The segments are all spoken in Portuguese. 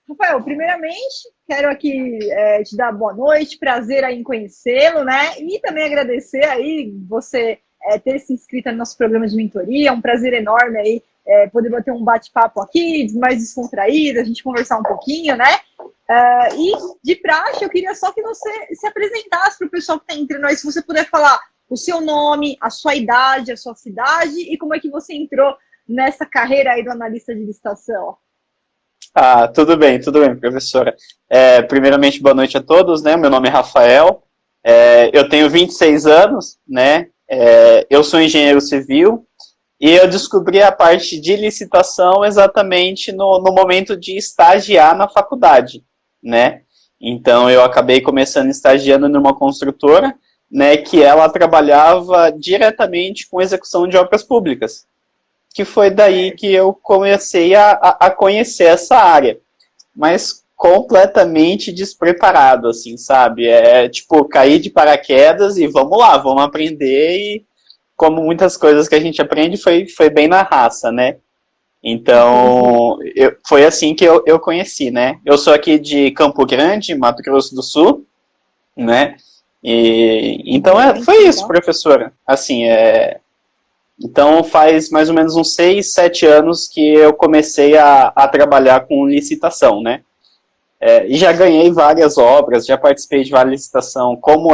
Rafael, primeiramente, quero aqui te dar boa noite, prazer aí em conhecê-lo, né? E também agradecer aí você ter se inscrito no nosso programa de mentoria. É um prazer enorme aí poder bater um bate-papo aqui, mais descontraído, a gente conversar um pouquinho, né? E de praxe, eu queria só que você se apresentasse para o pessoal que está entrando aí, se você puder falar o seu nome, a sua idade, a sua cidade e como é que você entrou nessa carreira aí do analista de licitação. Tudo bem, professora. Primeiramente, boa noite a todos, né? Meu nome é Rafael, eu tenho 26 anos, né? Eu sou engenheiro civil e eu descobri a parte de licitação exatamente no momento de estagiar na faculdade, né? Então, eu acabei começando estagiando numa construtora, né? Que ela trabalhava diretamente com execução de obras públicas, que foi daí que eu comecei a conhecer essa área, mas completamente despreparado, assim, sabe? Tipo, cair de paraquedas e vamos lá, vamos aprender e como muitas coisas que a gente aprende foi bem na raça, né? Então, foi assim que eu conheci, né? Eu sou aqui de Campo Grande, Mato Grosso do Sul, né? Então, foi isso, professora. Assim, então faz mais ou menos uns 6, 7 anos que eu comecei a trabalhar com licitação, né? E já ganhei várias obras, já participei de várias licitações, como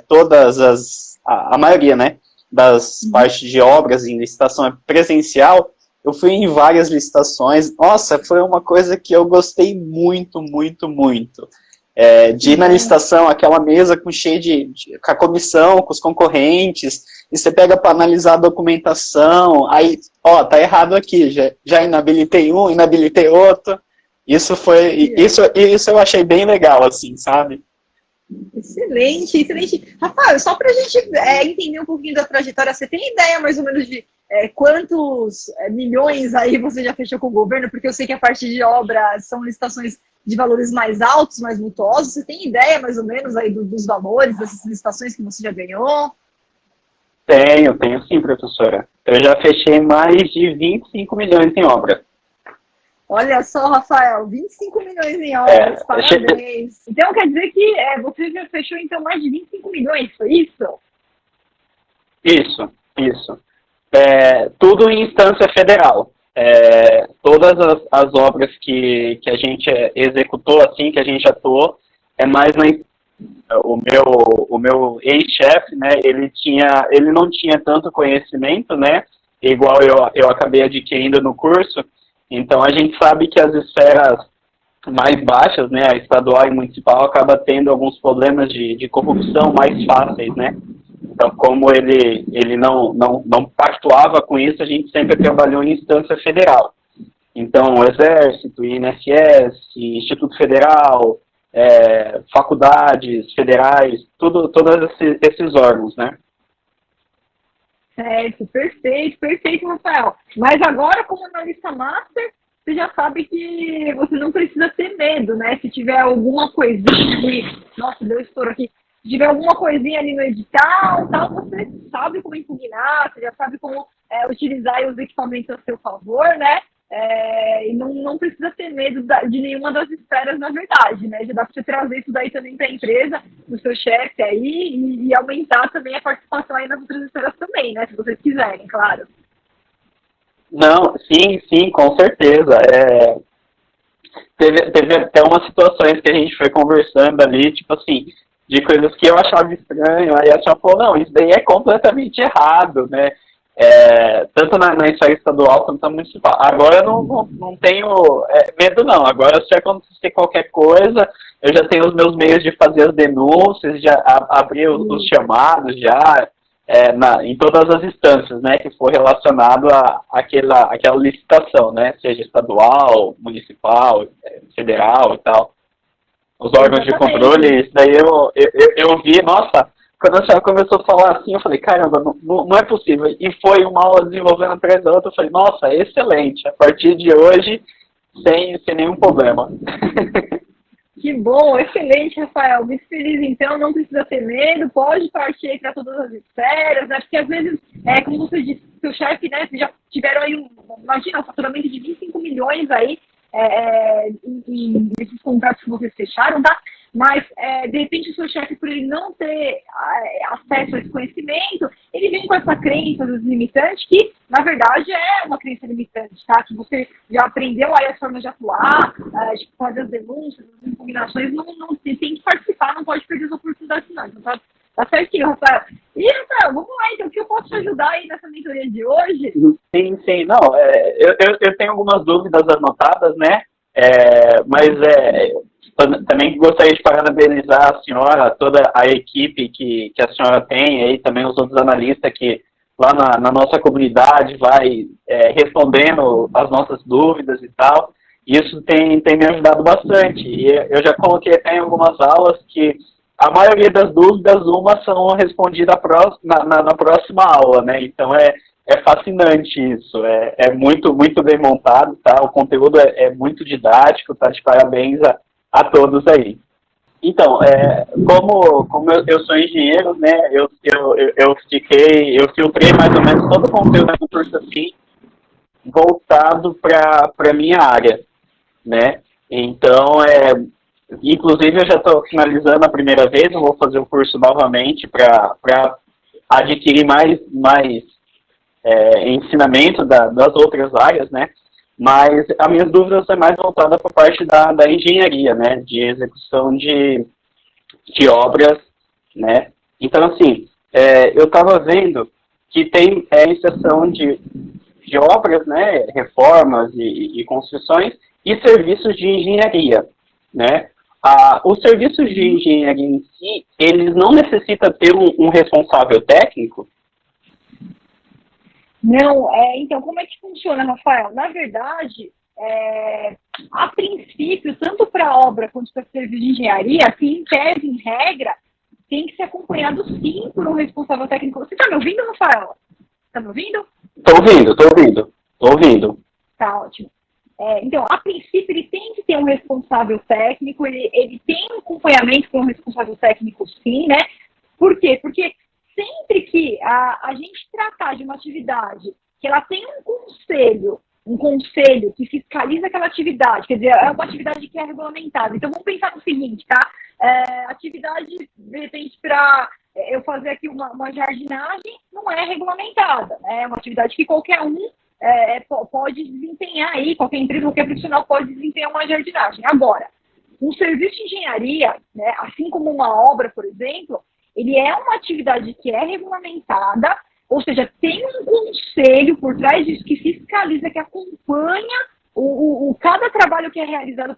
todas a maioria, né, das partes de obras em licitação é presencial, eu fui em várias licitações, nossa, foi uma coisa que eu gostei muito, muito, muito. De ir na licitação, aquela mesa cheia com a comissão, com os concorrentes, e você pega para analisar a documentação, aí, ó, tá errado aqui, já inabilitei um, inabilitei outro. Isso eu achei bem legal, assim, sabe? Excelente, excelente. Rafael, só para a gente entender um pouquinho da trajetória, você tem ideia mais ou menos de quantos milhões aí você já fechou com o governo? Porque eu sei que a parte de obra são licitações de valores mais altos, mais vultuosos. Você tem ideia mais ou menos aí dos valores dessas licitações que você já ganhou? Tenho sim, professora. Eu já fechei mais de 25 milhões em obra. Olha só, Rafael, 25 milhões em obras, parabéns. Então quer dizer que você já fechou então mais de 25 milhões, foi isso? Isso. Tudo em instância federal. Todas as obras que a gente executou, assim, que a gente atuou, é mais o meu ex-chefe, né, ele não tinha tanto conhecimento, né, igual eu acabei adquirindo no curso, então a gente sabe que as esferas mais baixas, né, a estadual e municipal, acaba tendo alguns problemas de corrupção mais fáceis, né, então como ele não pactuava com isso, a gente sempre trabalhou em instância federal. Então, o Exército, INSS, Instituto Federal, faculdades federais, todos esses órgãos, né? Certo, perfeito, perfeito, Rafael. Mas agora, como analista master, você já sabe que você não precisa ter medo, né? Se tiver alguma coisinha ali, nossa, deu estouro aqui. Se tiver alguma coisinha ali no edital, tal, você sabe como impugnar, você já sabe como utilizar os equipamentos a seu favor, né? E não precisa ter medo de nenhuma das esferas, na verdade, né? Já dá para você trazer isso daí também para a empresa, no seu chefe aí, e aumentar também a participação aí nas outras esferas também, né? Se vocês quiserem, claro. Não, sim, com certeza. Teve até umas situações que a gente foi conversando ali, tipo assim, de coisas que eu achava estranho, aí a senhora falou, não, isso daí é completamente errado, né? Tanto na esfera estadual quanto na municipal. Agora eu não tenho medo, não. Agora, se acontecer qualquer coisa, eu já tenho os meus meios de fazer as denúncias, já abrir os chamados, já em todas as instâncias, né, que for relacionado àquela licitação, né, seja estadual, municipal, federal e tal. Os órgãos de controle, isso daí eu vi, nossa, quando a senhora começou a falar assim, eu falei, caramba, não é possível. E foi uma aula desenvolvendo atrás da outra, eu falei, nossa, excelente, a partir de hoje, sem nenhum problema. Que bom, excelente, Rafael. Muito feliz, então, não precisa ter medo, pode partir aí para todas as esferas, né? Porque às vezes, como você disse, seu chefe, né, já tiveram aí imagina, um faturamento de 25 milhões aí, nesses contratos que vocês fecharam, tá? Mas, de repente, o seu chefe, por ele não ter acesso a esse conhecimento, ele vem com essa crença limitante, que, na verdade, é uma crença limitante, tá? Que você já aprendeu aí as formas de atuar, de fazer as denúncias, as impugnações, não tem que participar, não pode perder as oportunidades, não. Então, tá certinho, Rafael. E, Rafael, vamos lá, então, o que eu posso te ajudar aí nessa mentoria de hoje? Sim, não, eu tenho algumas dúvidas anotadas, né? Mas também gostaria de parabenizar a senhora, toda a equipe que a senhora tem, e também os outros analistas que lá na nossa comunidade vai respondendo as nossas dúvidas e tal. Isso tem me ajudado bastante. E eu já coloquei até em algumas aulas que a maioria das dúvidas, uma são respondidas na próxima aula, né? Então é fascinante isso, é muito, muito bem montado, tá? O conteúdo é muito didático, tá? De parabéns a todos aí. Então, como eu sou engenheiro, né? Eu filtrei mais ou menos todo o conteúdo do curso assim, voltado para a minha área, né? Então, inclusive eu já estou finalizando a primeira vez, eu vou fazer o curso novamente para adquirir mais ensinamento das outras áreas, né? Mas as minhas dúvidas é mais voltada para a parte da engenharia, né? De execução de obras, né? Então, assim, eu estava vendo que tem exceção de obras, né? Reformas e construções e serviços de engenharia, né? Os serviços de engenharia em si, eles não necessitam ter um responsável técnico? Não, então, como é que funciona, Rafael? Na verdade, a princípio, tanto para obra quanto para serviço de engenharia, assim, em tese, em regra, tem que ser acompanhado sim por um responsável técnico. Você está me ouvindo, Rafael? Está me ouvindo? Estou ouvindo. Tá ótimo. Então, a princípio, ele tem que ter um responsável técnico, ele tem um acompanhamento com um responsável técnico, sim, né? Por quê? Porque sempre que a gente tratar de uma atividade que ela tem um conselho que fiscaliza aquela atividade, quer dizer, é uma atividade que é regulamentada. Então, vamos pensar no seguinte, tá? Atividade, de repente, para eu fazer aqui uma jardinagem, não é regulamentada, né? É uma atividade que qualquer um pode desempenhar aí, qualquer empresa, qualquer profissional pode desempenhar uma jardinagem. Agora, um serviço de engenharia, né, assim como uma obra, por exemplo, ele é uma atividade que é regulamentada, ou seja, tem um conselho por trás disso que fiscaliza, que acompanha cada trabalho que é realizado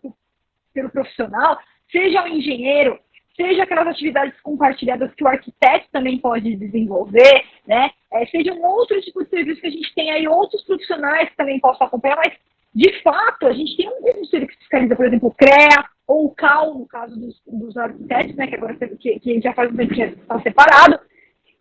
pelo profissional, seja o engenheiro, seja aquelas atividades compartilhadas que o arquiteto também pode desenvolver, né? Seja um outro tipo de serviço que a gente tem aí, outros profissionais que também possam acompanhar, mas, de fato, a gente tem um conselho que fiscaliza, por exemplo, o CREA, ou o CAL, no caso dos arquitetos, né, que agora que já faz um tempo que está separado.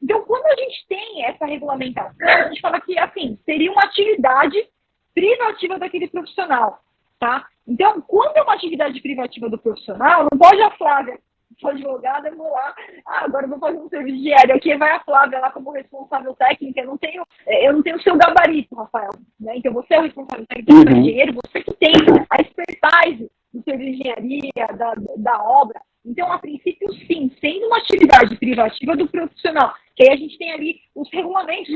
Então, quando a gente tem essa regulamentação, a gente fala que, assim, seria uma atividade privativa daquele profissional, tá? Então, quando é uma atividade privativa do profissional, não pode a Flávia, sou advogada, eu vou lá, agora eu vou fazer um serviço de engenharia, aqui vai a Flávia lá como responsável técnica, eu não tenho o seu gabarito, Rafael, né? Então, você é o responsável técnico do engenheiro, você que tem a expertise do serviço de engenharia, da obra. Então, a princípio, sim, sendo uma atividade privativa do profissional, que aí a gente tem ali os regulamentos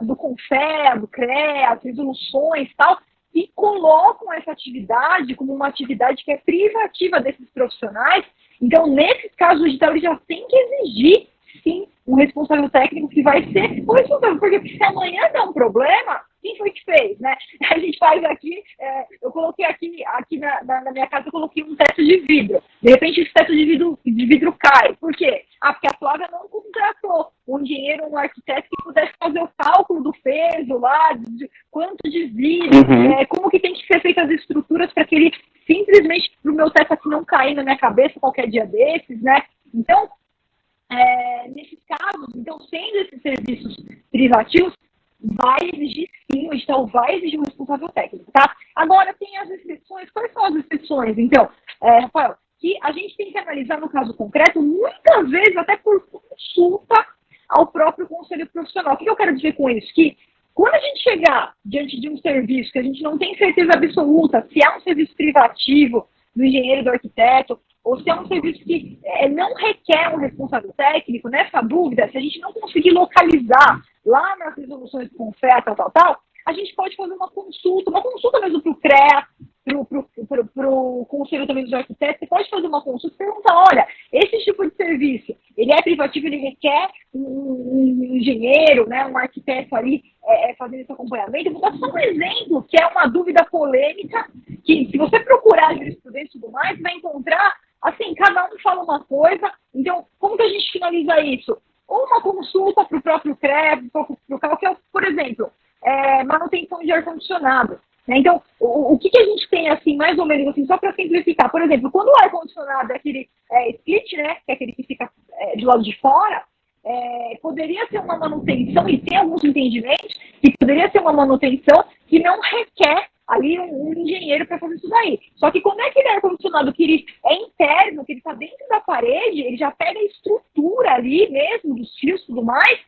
do CONFEA, do CREA, as resoluções e tal, que colocam essa atividade como uma atividade que é privativa desses profissionais. Então, nesses casos, o digital ele já tem que exigir, sim, um responsável técnico que vai ser o responsável, porque se amanhã dá um problema, quem foi que fez, né? A gente faz aqui, eu coloquei aqui na minha casa, eu coloquei um teto de vidro. De repente, esse teto de vidro cai. Por quê? Porque a Flávia não contratou um engenheiro, um arquiteto que pudesse fazer o cálculo do peso lá, de quanto de vidro, como que tem que ser feitas as estruturas para que ele simplesmente, para o meu teto aqui não cair na minha cabeça qualquer dia desses, né? Então, nesses casos, então, sendo esses serviços privativos, vai exigir sim, o edital vai exigir um responsável técnico, tá? Agora, tem as exceções. Quais são as exceções, então, Rafael? Que a gente tem que analisar no caso concreto, muitas vezes até por consulta ao próprio conselho profissional. O que eu quero dizer com isso? Que Quando a gente chegar diante de um serviço que a gente não tem certeza absoluta se é um serviço privativo do engenheiro, do arquiteto, ou se é um serviço que não requer um responsável técnico, nessa dúvida, se a gente não conseguir localizar lá nas resoluções com oferta, tal, a gente pode fazer uma consulta mesmo para o CREA, para o Conselho também dos Arquitetos. Você pode fazer uma consulta e perguntar, olha, esse tipo de serviço, ele é privativo, ele requer um engenheiro, né, um arquiteto ali fazendo esse acompanhamento. Eu vou dar só um exemplo, que é uma dúvida polêmica, que se você procurar jurisprudência e tudo mais, vai encontrar, assim, cada um fala uma coisa. Então, como que a gente finaliza isso? Ou uma consulta para o próprio CREA, para o CAL, que é, por exemplo, manutenção de ar-condicionado. Né? Então, o que a gente tem, assim, mais ou menos, assim, só para simplificar, por exemplo, quando o ar-condicionado é aquele split, né, que é aquele que fica do lado de fora, poderia ser uma manutenção, e tem alguns entendimentos, que poderia ser uma manutenção que não requer ali um engenheiro para fazer isso daí. Só que quando é aquele ar-condicionado que ele é interno, que ele está dentro da parede, ele já pega a estrutura ali mesmo, dos fios e tudo mais.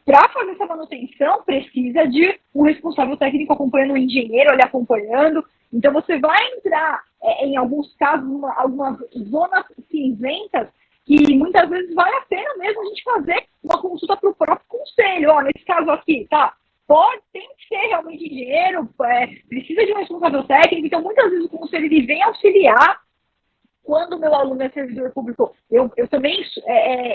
Para fazer essa manutenção, precisa de um responsável técnico acompanhando, um engenheiro ali acompanhando. Então, você vai entrar, em alguns casos, algumas zonas cinzentas, que muitas vezes vale a pena mesmo a gente fazer uma consulta para o próprio conselho. Ó, nesse caso aqui, tá? Tem que ser realmente engenheiro, precisa de um responsável técnico. Então, muitas vezes o conselho ele vem auxiliar. Quando o meu aluno é servidor público, eu também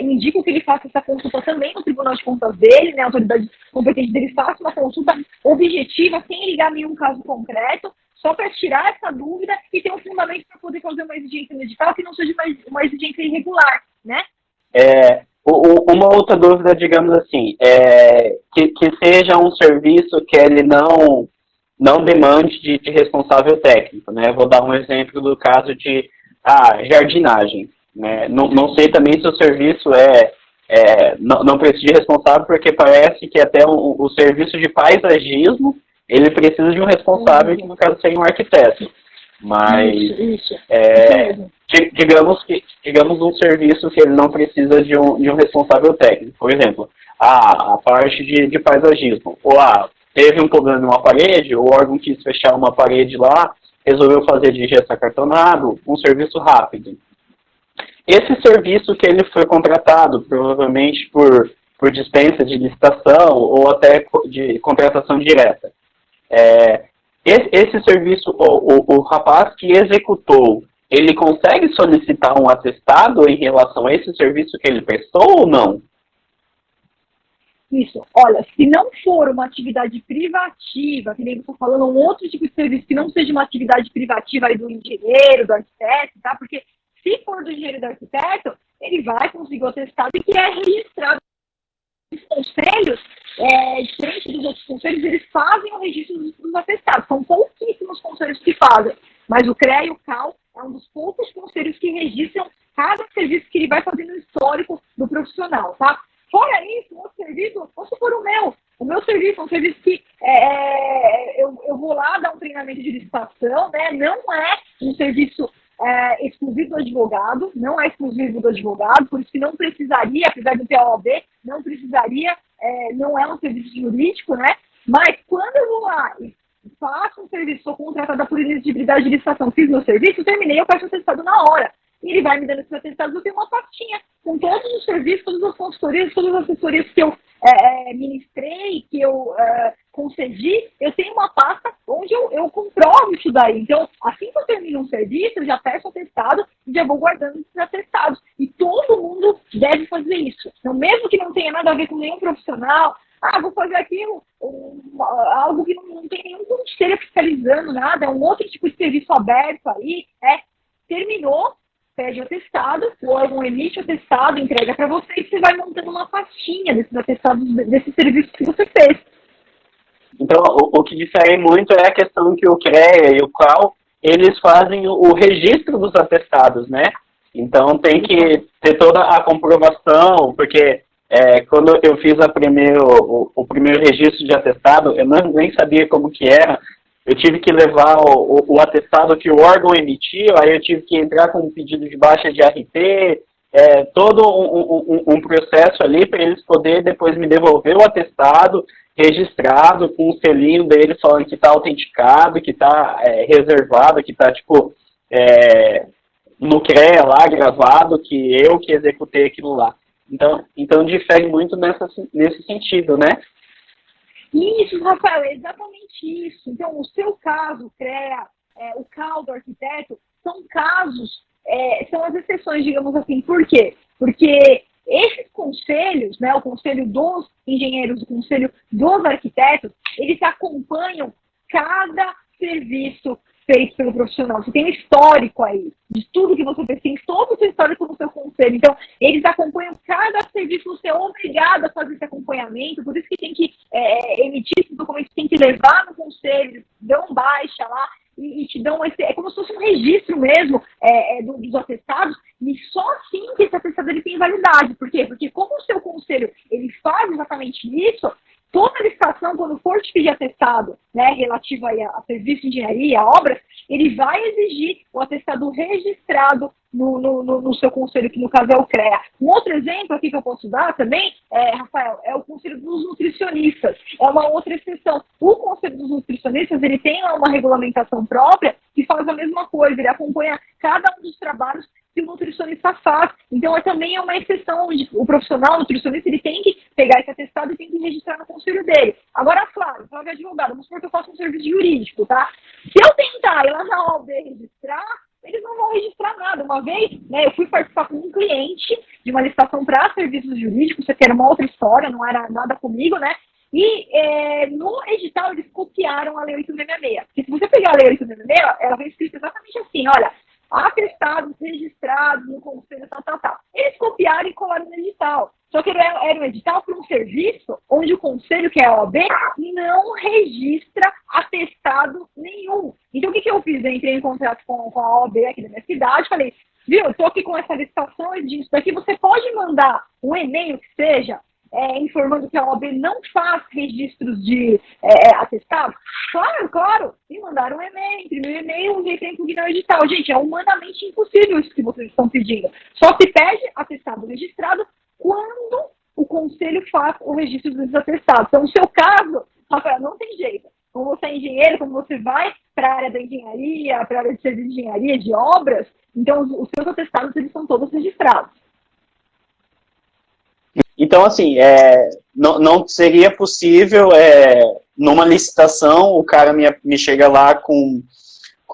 indico que ele faça essa consulta também no Tribunal de Contas dele, né, a autoridade competente dele faça uma consulta objetiva, sem ligar nenhum caso concreto, só para tirar essa dúvida e ter um fundamento para poder fazer uma exigência medical que não seja uma exigência irregular, né? Uma outra dúvida, digamos assim, que seja um serviço que ele não demande de responsável técnico, né? Vou dar um exemplo do caso de jardinagem, né? Não sei também se o serviço não precisa de responsável, porque parece que até o serviço de paisagismo, ele precisa de um responsável, que no caso seria um arquiteto. Mas, digamos um serviço que ele não precisa de um responsável técnico. Por exemplo, a parte de paisagismo. Ou teve um problema em uma parede, o órgão quis fechar uma parede lá, resolveu fazer de gesso acartonado, um serviço rápido. Esse serviço que ele foi contratado, provavelmente por dispensa de licitação ou até de contratação direta. Esse serviço, o rapaz que executou, ele consegue solicitar um atestado em relação a esse serviço que ele prestou ou não? Isso. Olha, se não for uma atividade privativa, que nem eu estou falando, um outro tipo de serviço que não seja uma atividade privativa aí do engenheiro, do arquiteto, tá? Porque se for do engenheiro e do arquiteto, ele vai conseguir o atestado e que é registrado. Os conselhos, diferente dos outros conselhos, eles fazem o registro dos atestados. São pouquíssimos conselhos que fazem. Mas o CREA e o CAL é um dos poucos conselhos que registram cada serviço que ele vai fazendo no histórico do profissional, tá? Fora isso, o outro serviço, ou se for o meu serviço é um serviço que eu vou lá dar um treinamento de licitação, né? Não é um serviço exclusivo do advogado, não é exclusivo do advogado, por isso que não precisaria, apesar do TOAB, não precisaria, não é um serviço jurídico, né? Mas quando eu vou lá e faço um serviço, sou contratada por exigibilidade de licitação, fiz meu serviço, terminei, eu faço o atestado na hora. E ele vai me dando esses atestados, eu tenho uma pastinha com todos os serviços, todas as consultorias, todas as assessorias que eu ministrei, que eu concedi, eu tenho uma pasta onde eu comprovo isso daí. Então, assim que eu termino um serviço, eu já peço atestado e já vou guardando esses atestados. E todo mundo deve fazer isso. Então, mesmo que não tenha nada a ver com nenhum profissional, vou fazer aqui algo que não tem nenhum conselho fiscalizando nada, é um outro tipo de serviço aberto aí, terminou, pede o atestado, o órgão emite o atestado, entrega para você e você vai montando uma pastinha desses atestados, desses serviços que você fez. Então, o que difere muito é a questão que o CREA e o CAL, eles fazem o registro dos atestados, né? Então, tem que ter toda a comprovação, porque quando eu fiz o primeiro registro de atestado, eu nem sabia como que era. Eu tive que levar o atestado que o órgão emitiu, aí eu tive que entrar com um pedido de baixa de RT, todo um processo ali para eles poderem depois me devolver o atestado. registrado, com o selinho dele falando que está autenticado, que está reservado, que está, tipo, no CREA lá, gravado, que eu que executei aquilo lá. Então difere muito nesse sentido, né? Isso, Rafael, é exatamente isso. Então, o seu caso, CREA, o caso do arquiteto, são casos, são as exceções, digamos assim. Por quê? Porque esses conselhos, né, o conselho dos engenheiros, o conselho dos arquitetos, eles acompanham cada serviço feito pelo profissional. Você tem um histórico aí de tudo que você fez, tem todo o seu histórico no seu conselho. Então, eles acompanham cada serviço, você é obrigado a fazer esse acompanhamento, por isso que tem que emitir esse documento, tem que levar no conselho, dão baixa lá, e te dão é como se fosse um registro mesmo dos atestados, e só assim que esse atestado ele tem validade. Por quê? Porque como o seu conselho ele faz exatamente isso, toda licitação, quando for te pedir atestado, né, relativo aí a serviço de engenharia, a obras, ele vai exigir o atestado registrado no seu conselho, que no caso é o CREA. Um outro exemplo aqui que eu posso dar também, Rafael, é o conselho dos nutricionistas. É uma outra exceção. O conselho dos nutricionistas, ele tem uma regulamentação própria que faz a mesma coisa, ele acompanha cada um dos trabalhos que o nutricionista faz. Então, também é uma exceção onde o profissional nutricionista ele tem que pegar esse atestado e tem que registrar no conselho dele. Agora, claro, Flávio advogado, vamos supor que eu faço um serviço jurídico, tá? Se eu tentar ir lá na OAB registrar, eles não vão registrar nada. Uma vez, né, eu fui participar com um cliente de uma licitação para serviços jurídicos, isso aqui era uma outra história, não era nada comigo, né? E no edital eles copiaram a Lei 866. Porque se você pegar a Lei 866, ela vem escrita exatamente assim, olha, atestados registrados no conselho, tal. Eles copiaram e colaram no edital. Só que era um edital para um serviço onde o conselho, que é a OAB, não registra atestado nenhum. Então, o que eu fiz? Eu entrei em contato com a OAB aqui da minha cidade, falei, viu, eu estou aqui com essa licitação, isso daqui, você pode mandar um e-mail que seja informando que a OAB não faz registros de atestado? Claro. E mandaram um e-mail, imprimiram um e-mail, usei para impugnar o edital. Gente, é humanamente impossível isso que vocês estão pedindo. Só se pede atestado registrado quando o conselho faz o registro dos atestados. Então, no seu caso, Rafael, não tem jeito. Como você é engenheiro, como você vai para a área da engenharia, para a área de serviço de engenharia, de obras, então os seus atestados eles são todos registrados. Então, assim, não seria possível, numa licitação, o cara me chega lá com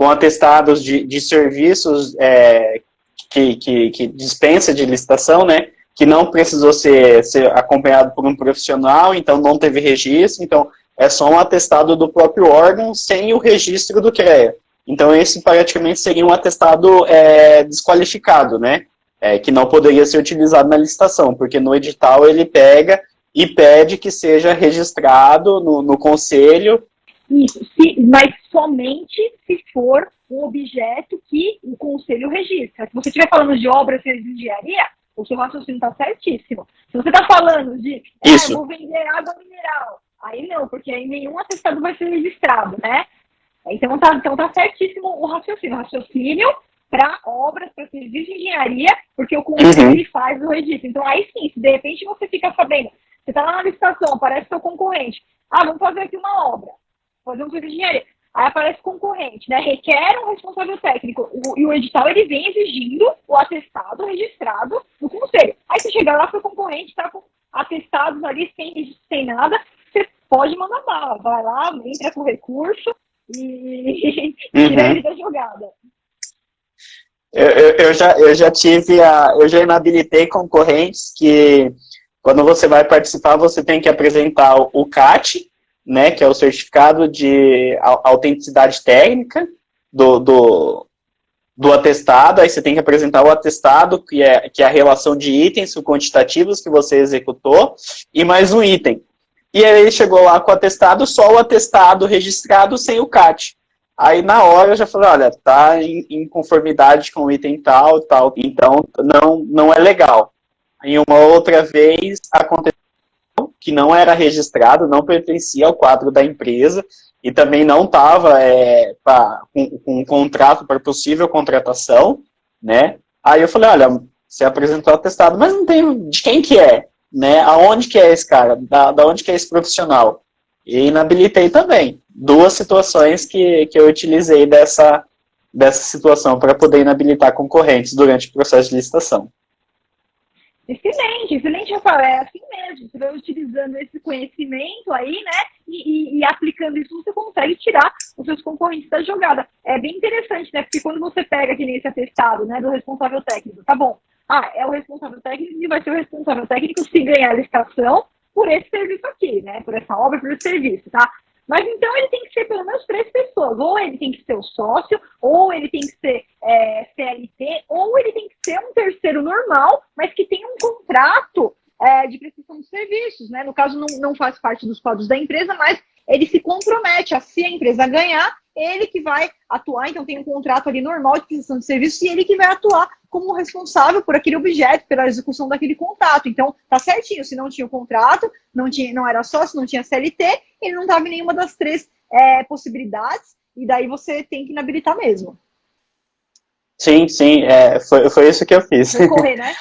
atestados de serviços que dispensa de licitação, né, que não precisou ser acompanhado por um profissional, então não teve registro, então é só um atestado do próprio órgão sem o registro do CREA. Então, esse praticamente seria um atestado desqualificado, né? Que não poderia ser utilizado na licitação, porque no edital ele pega e pede que seja registrado no conselho. Isso, mas somente se for um objeto que o conselho registra. Se você estiver falando de obras de engenharia, o seu raciocínio está certíssimo. Se você está falando de, eu vou vender água mineral, aí não, porque aí nenhum atestado vai ser registrado, né? Então tá certíssimo o raciocínio. Para obras, para serviço de engenharia, porque o conselho ele faz o registro. Então, aí sim, se de repente você fica sabendo, você está lá na licitação, aparece seu concorrente, vamos fazer aqui uma obra, fazer um serviço de engenharia. Aí aparece concorrente, né? Requer um responsável técnico. E o edital, ele vem exigindo o atestado registrado no conselho. Aí você chega lá, seu concorrente está com atestados ali, sem nada, você pode mandar bala. Vai lá, entra com recurso e tira ele da jogada. Eu já inabilitei concorrentes que, quando você vai participar, você tem que apresentar o CAT, né, que é o certificado de autenticidade técnica do atestado. Aí você tem que apresentar o atestado, que é a relação de itens quantitativos que você executou, e mais um item. E aí ele chegou lá com o atestado, só o atestado registrado sem o CAT. Aí, na hora, eu já falei, olha, tá em conformidade com o item tal, então não é legal. Em uma outra vez, aconteceu que não era registrado, não pertencia ao quadro da empresa, e também não estava com um contrato para possível contratação, né? Aí eu falei, olha, você apresentou o atestado, mas não tem de quem que é, né? Aonde que é esse cara? Da onde que é esse profissional? E inabilitei também. Duas situações que eu utilizei dessa situação para poder inabilitar concorrentes durante o processo de licitação. Excelente, excelente, Rafael. É assim mesmo. Você vai utilizando esse conhecimento aí, né? E aplicando isso, você consegue tirar os seus concorrentes da jogada. É bem interessante, né? Porque quando você pega que nem esse atestado, né, do responsável técnico, tá bom. É o responsável técnico e vai ser o responsável técnico se ganhar a licitação por esse serviço aqui, né? Por essa obra, por esse serviço, tá? Mas então ele tem que ser pelo menos 3 pessoas. Ou ele tem que ser o sócio, ou ele tem que ser CLT, ou ele tem que ser um terceiro normal, mas que tenha um contrato de prestação de serviços, né? No caso, não faz parte dos quadros da empresa, mas ele se compromete a, se a empresa ganhar, ele que vai atuar, então tem um contrato ali normal de prestação de serviços e ele que vai atuar como responsável por aquele objeto, pela execução daquele contrato. Então, tá certinho, se não tinha o contrato, não era sócio, não tinha CLT, ele não estava em nenhuma das 3 possibilidades, e daí você tem que inabilitar mesmo. Sim, foi isso que eu fiz. Recorrer, né?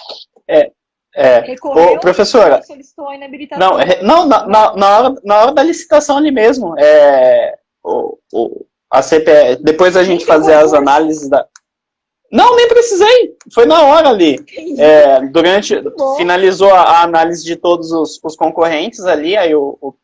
Ô, professora, e solicitou a inabilitação. na hora da licitação ali mesmo, a CPE, depois da gente fazer as análises da... Não, nem precisei, foi na hora ali. Finalizou a análise de todos os concorrentes ali, aí o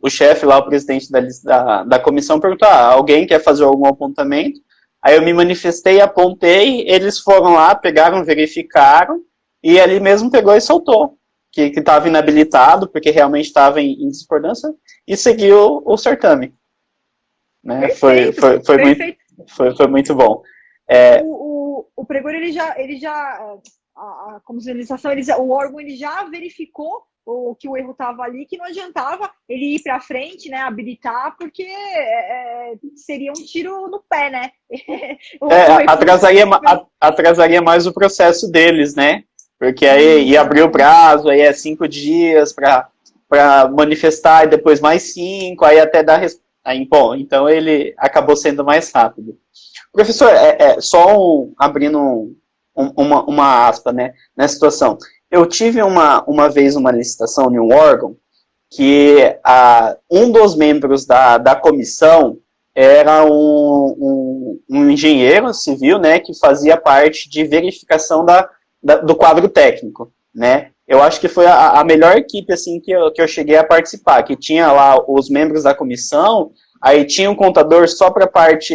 chefe lá, o presidente da comissão, perguntou, alguém quer fazer algum apontamento? Aí eu me manifestei, apontei, eles foram lá, pegaram, verificaram, e ali mesmo pegou e soltou, que estava inabilitado, porque realmente estava em discordância, e seguiu o certame. Né? Foi muito bom. O pregor, ele já como sinalização, o órgão ele já verificou que o erro estava ali, que não adiantava ele ir para frente, né, habilitar, porque seria um tiro no pé, né? Atrasaria mais o processo deles, né? Porque aí ia abrir o prazo, aí 5 dias para manifestar, e depois mais 5, aí até dar bom, então ele acabou sendo mais rápido. Professor, só abrindo uma aspa, né, nessa situação. Eu tive uma vez uma licitação em um órgão que um dos membros da comissão era um engenheiro civil, né, que fazia parte de verificação do quadro técnico, né. Eu acho que foi a melhor equipe assim, que eu cheguei a participar, que tinha lá os membros da comissão, aí tinha um contador só para a parte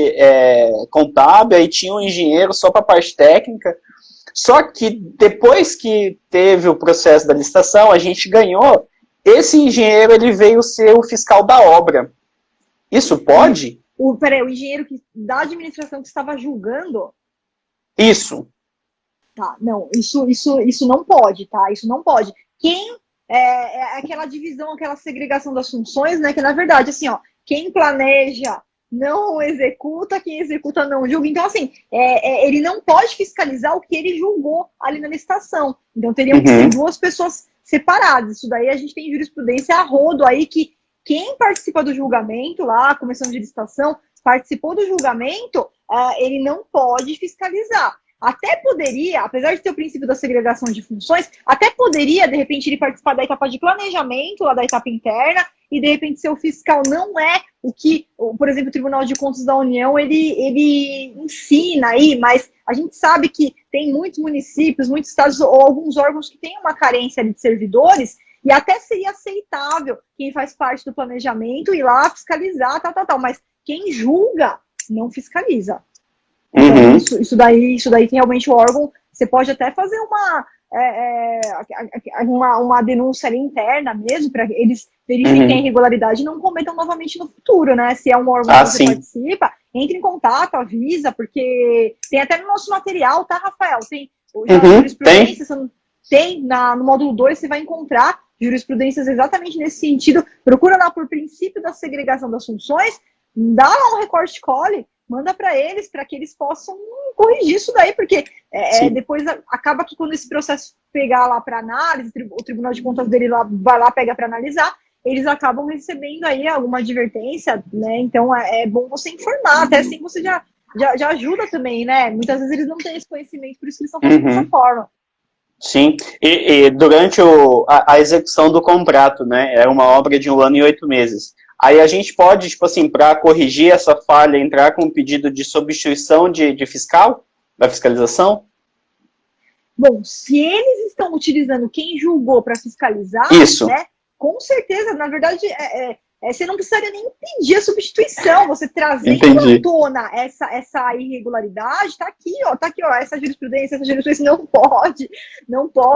contábil, aí tinha um engenheiro só para a parte técnica. Só que depois que teve o processo da licitação, a gente ganhou, esse engenheiro ele veio ser o fiscal da obra. Isso pode? O engenheiro da administração que estava julgando? Isso. Tá, não, isso não pode, tá? Isso não pode. Quem aquela divisão, aquela segregação das funções, né? Que na verdade, assim, quem planeja não executa, quem executa não julga. Então, assim, ele não pode fiscalizar o que ele julgou ali na licitação. Então, teriam que ser 2 pessoas separadas. Isso daí a gente tem jurisprudência a rodo aí que quem participa do julgamento lá, a comissão de licitação, participou do julgamento, ele não pode fiscalizar. Até poderia, apesar de ter o princípio da segregação de funções, até poderia, de repente, ele participar da etapa de planejamento, lá da etapa interna, e de repente seu fiscal não é o que, por exemplo, o Tribunal de Contas da União, ele ensina aí, mas a gente sabe que tem muitos municípios, muitos estados ou alguns órgãos que têm uma carência de servidores, e até seria aceitável quem faz parte do planejamento ir lá fiscalizar, tal, mas quem julga não fiscaliza. Então, isso daí tem realmente o órgão, você pode até fazer uma denúncia ali interna mesmo, para eles verifiquem a irregularidade e não cometam novamente no futuro, né? Se é um órgão que você participa, entre em contato, avisa, porque tem até no nosso material, tá, Rafael? Tem jurisprudência, no módulo 2 você vai encontrar jurisprudências exatamente nesse sentido. Procura lá por princípio da segregação das funções, dá lá um recorte cole, manda para eles, para que eles possam corrigir isso daí, porque depois acaba que quando esse processo pegar lá para análise, o Tribunal de Contas dele vai lá, pega para analisar, eles acabam recebendo aí alguma advertência, né? Então é bom você informar, até assim você já ajuda também, né? Muitas vezes eles não têm esse conhecimento, por isso que eles estão fazendo dessa forma. Sim, e durante a execução do contrato, né, é uma obra de 1 ano e 8 meses. Aí a gente pode, tipo assim, para corrigir essa falha, entrar com um pedido de substituição de fiscal, da fiscalização? Bom, se eles estão utilizando quem julgou para fiscalizar, Isso, né? Com certeza, na verdade, você não precisaria nem pedir a substituição. Você trazendo à entendi, tona essa irregularidade, tá aqui, ó, essa jurisprudência não pode.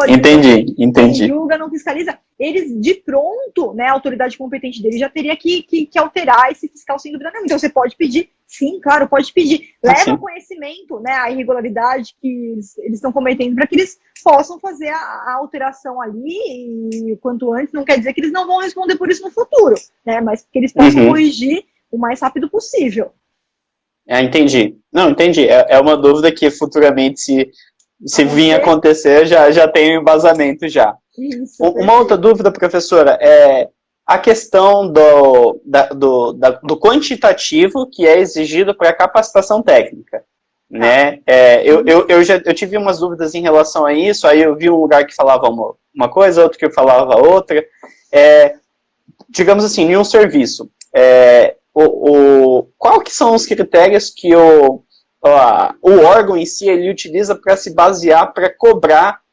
Quem entendi. julga não fiscaliza. Eles, de pronto, né, a autoridade competente dele já teria que alterar esse fiscal sem dúvida nenhuma. Então, você pode pedir, sim, claro, pode pedir. Leva conhecimento, né, a irregularidade que eles estão cometendo para que eles possam fazer a alteração ali e o quanto antes. Não quer dizer que eles não vão responder por isso no futuro, né, mas que eles possam corrigir o mais rápido possível. Entendi. Não, entendi. É uma dúvida que futuramente, se vir acontecer, já tem um embasamento já. Isso, uma outra dúvida, professora, é a questão do quantitativo que é exigido para a capacitação técnica. Né? Eu tive umas dúvidas em relação a isso, aí eu vi um lugar que falava uma coisa, outro que falava outra. Digamos assim, em um serviço, qual que são os critérios que o órgão em si ele utiliza para se basear, para cobrar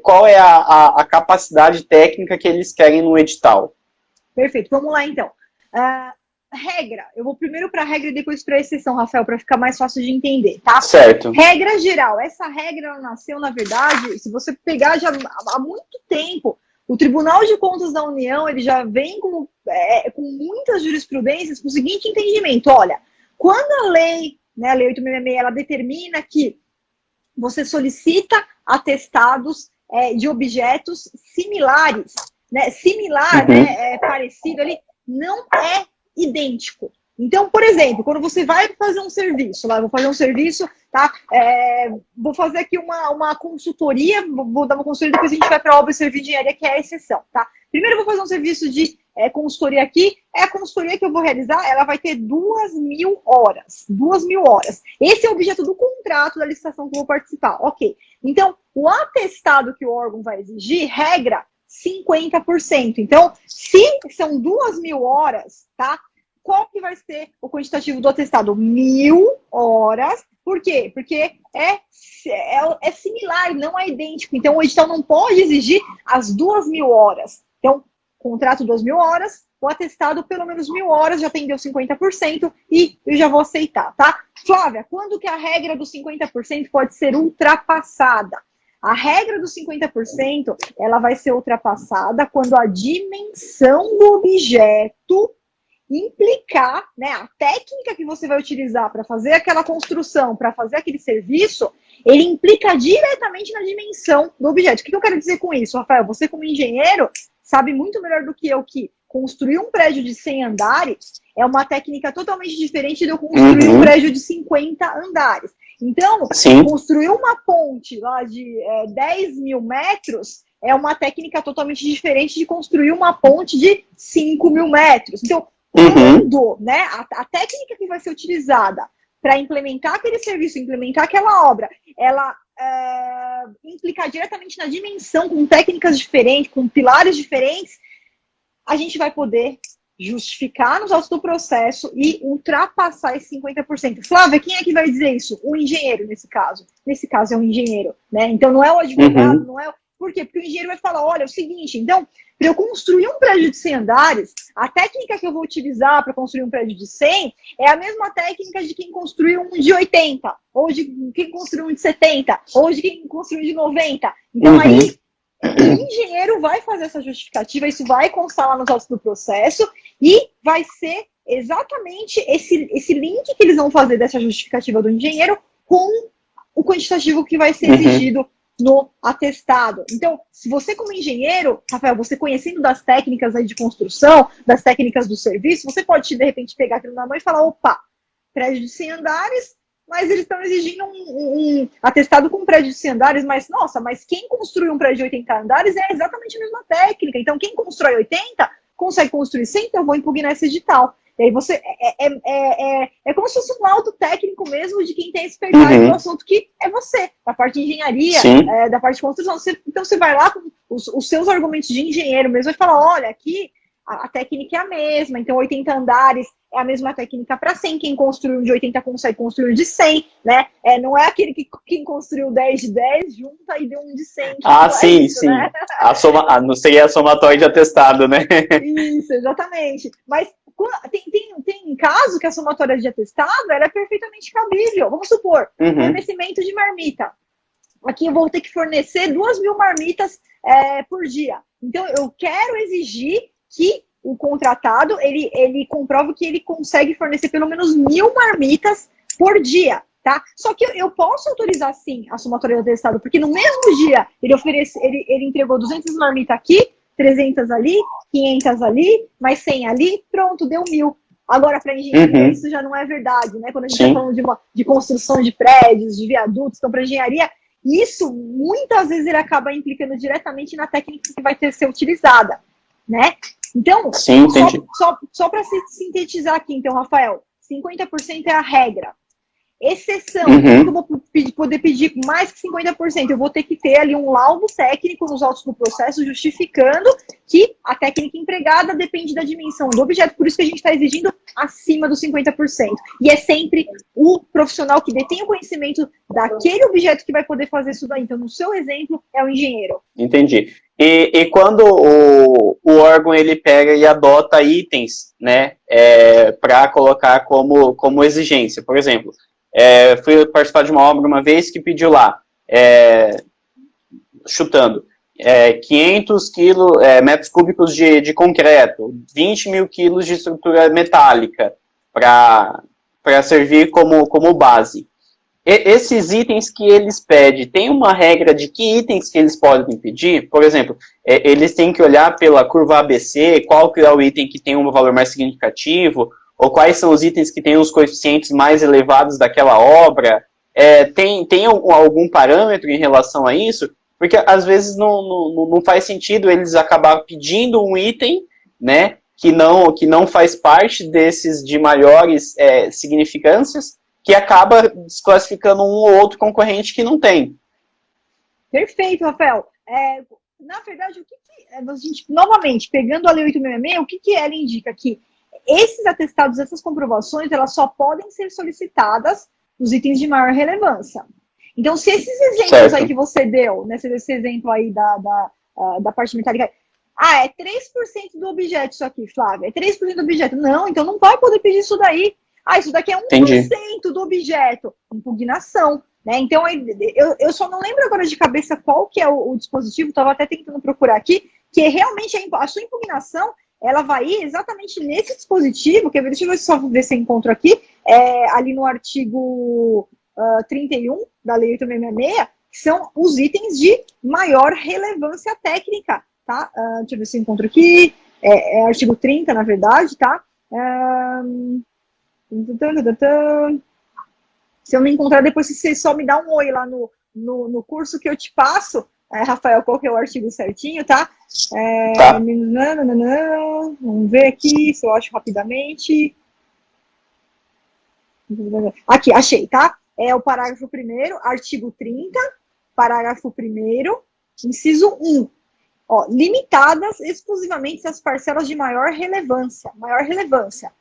qual é a capacidade técnica que eles querem no edital? Perfeito, vamos lá então. Regra, eu vou primeiro para a regra e depois para a exceção, Rafael, para ficar mais fácil de entender, tá? Certo. Regra geral, essa regra ela nasceu, na verdade, se você pegar já há muito tempo, o Tribunal de Contas da União, ele já vem com muitas jurisprudências com o seguinte entendimento, olha, quando a lei, né, a Lei 866, ela determina que você solicita atestados de objetos similares, né, né, parecido ali, não é idêntico. Então, por exemplo, quando você vai fazer um serviço, vou fazer um serviço, tá? Vou fazer aqui uma consultoria, vou dar uma consultoria, depois a gente vai para a obra e serviço de engenharia, que é a exceção, tá? Primeiro eu vou fazer um serviço de consultoria aqui, a consultoria que eu vou realizar, ela vai ter 2.000 horas. 2.000 horas. Esse é o objeto do contrato da licitação que eu vou participar, ok. Então, o atestado que o órgão vai exigir, regra, 50%. Então, se são 2.000 horas, tá? Qual que vai ser o quantitativo do atestado? 1.000 horas. Por quê? Porque é similar, não é idêntico. Então, o edital não pode exigir as 2.000 horas. Então, contrato 2.000 horas, o atestado pelo menos 1.000 horas, já atendeu 50% e eu já vou aceitar, tá? Flávia, quando que a regra dos 50% pode ser ultrapassada? A regra dos 50%, ela vai ser ultrapassada quando a dimensão do objeto implicar, né, a técnica que você vai utilizar para fazer aquela construção, para fazer aquele serviço, ele implica diretamente na dimensão do objeto. O que eu quero dizer com isso, Rafael? Você, como engenheiro, sabe muito melhor do que eu que construir um prédio de 100 andares é uma técnica totalmente diferente de eu construir um prédio de 50 andares. Então, construir uma ponte lá de 10.000 metros é uma técnica totalmente diferente de construir uma ponte de 5.000 metros. Então, quando, né, a técnica que vai ser utilizada para implementar aquele serviço, implementar aquela obra, ela implicar diretamente na dimensão, com técnicas diferentes, com pilares diferentes, a gente vai poder justificar nos autos do processo e ultrapassar esse 50%. Flávia, quem é que vai dizer isso? O engenheiro, nesse caso. Nesse caso é um engenheiro, né? Então não é o advogado, não é... Por quê? Porque o engenheiro vai falar, olha, é o seguinte, então, para eu construir um prédio de 100 andares, a técnica que eu vou utilizar para construir um prédio de 100 é a mesma técnica de quem construiu um de 80, ou de quem construiu um de 70, ou de quem construiu um de 90. Então aí, o engenheiro vai fazer essa justificativa, isso vai constar lá nos autos do processo e vai ser exatamente esse link que eles vão fazer dessa justificativa do engenheiro com o quantitativo que vai ser exigido no atestado. Então, se você como engenheiro, Rafael, você conhecendo das técnicas aí de construção, das técnicas do serviço, você pode, de repente, pegar aquilo na mão e falar, opa, prédio de 100 andares, mas eles estão exigindo um atestado com um prédio de 100 andares, mas, nossa, mas quem construiu um prédio de 80 andares é exatamente a mesma técnica. Então, quem constrói 80, consegue construir 100, então eu vou impugnar esse edital. E aí você é como se fosse um laudo técnico mesmo de quem tem expertise no assunto, que é você, da parte de engenharia, da parte de construção. Então você vai lá com os seus argumentos de engenheiro mesmo e fala, olha, aqui a técnica é a mesma, então 80 andares é a mesma técnica para 100, quem construiu de 80 consegue construir de 100, né? Não é aquele que quem construiu 10 de 10 junta e deu um de 100. Sim, isso, sim. Né? Não seria a somatória de atestado, né? Isso, exatamente. Mas tem caso que a somatória de atestado ela é perfeitamente cabível. Vamos supor, fornecimento de marmita. Aqui eu vou ter que fornecer 2.000 marmitas por dia. Então, eu quero exigir que o contratado, ele comprove que ele consegue fornecer pelo menos 1.000 marmitas por dia, tá? Só que eu posso autorizar, sim, a somatória de atestado, porque no mesmo dia ele entregou 200 marmitas aqui, 300 ali, 500 ali, mais 100 ali, pronto, deu 1.000. Agora, para engenharia, isso já não é verdade, né? Quando a gente está falando de construção de prédios, de viadutos, então, para engenharia, isso, muitas vezes, ele acaba implicando diretamente na técnica que vai ser utilizada, né? Então, só para sintetizar aqui, então, Rafael, 50% é a regra. Exceção, eu vou poder pedir mais que 50%, eu vou ter que ter ali um laudo técnico nos autos do processo justificando que a técnica empregada depende da dimensão do objeto, por isso que a gente está exigindo acima dos 50%. E é sempre o profissional que detém o conhecimento daquele objeto que vai poder fazer isso daí. Então, no seu exemplo, é o engenheiro. Entendi. E quando o órgão ele pega e adota itens, né, para colocar como exigência, por exemplo, fui participar de uma obra uma vez que pediu lá, chutando, 500 metros cúbicos de concreto, 20.000 quilos de estrutura metálica para servir como base. Esses itens que eles pedem, tem uma regra de que itens que eles podem pedir? Por exemplo, eles têm que olhar pela curva ABC, qual que é o item que tem um valor mais significativo, ou quais são os itens que têm os coeficientes mais elevados daquela obra? Tem algum parâmetro em relação a isso? Porque às vezes não faz sentido eles acabar pedindo um item, né, que não faz parte desses de maiores significâncias, que acaba desclassificando um ou outro concorrente que não tem. Perfeito, Rafael. Na verdade, a gente, novamente, pegando a Lei 8.666, o que ela indica? Que esses atestados, essas comprovações, elas só podem ser solicitadas nos itens de maior relevância. Então, se esses exemplos aí que você deu, né, esse exemplo aí da parte metálica, é 3% do objeto isso aqui, Flávia, é 3% do objeto. Não, então não vai poder pedir isso daí. Isso daqui é 1% Entendi. Do objeto. Impugnação. Né? Então, eu só não lembro agora de cabeça qual que é o dispositivo, estava até tentando procurar aqui, que realmente a sua impugnação, ela vai ir exatamente nesse dispositivo, deixa eu ver se eu encontro aqui, ali no artigo 31 da Lei 8.666, que são os itens de maior relevância técnica. Tá? Deixa eu ver se eu encontro aqui, artigo 30, na verdade, tá? Se eu não encontrar, depois você só me dá um oi lá no curso que eu te passo, Rafael, qual que é o artigo certinho, tá? Tá. Vamos ver aqui se eu acho rapidamente. Aqui, achei, tá? É o parágrafo 1º, artigo 30, parágrafo 1º, inciso 1. Limitadas exclusivamente às parcelas de maior relevância,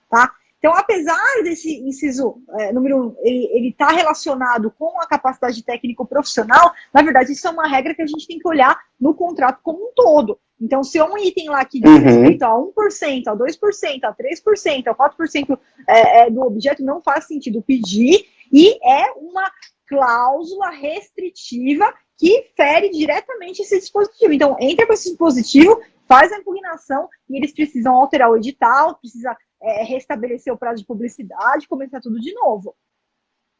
tá? Então, apesar desse inciso número 1, ele está relacionado com a capacidade técnico-profissional, na verdade, isso é uma regra que a gente tem que olhar no contrato como um todo. Então, se é um item lá que diz respeito a 1%, a 2%, a 3%, a 4% do objeto, não faz sentido pedir, e é uma cláusula restritiva que fere diretamente esse dispositivo. Então, entra com esse dispositivo, faz a impugnação, e eles precisam alterar o edital, precisa restabelecer o prazo de publicidade, começar tudo de novo.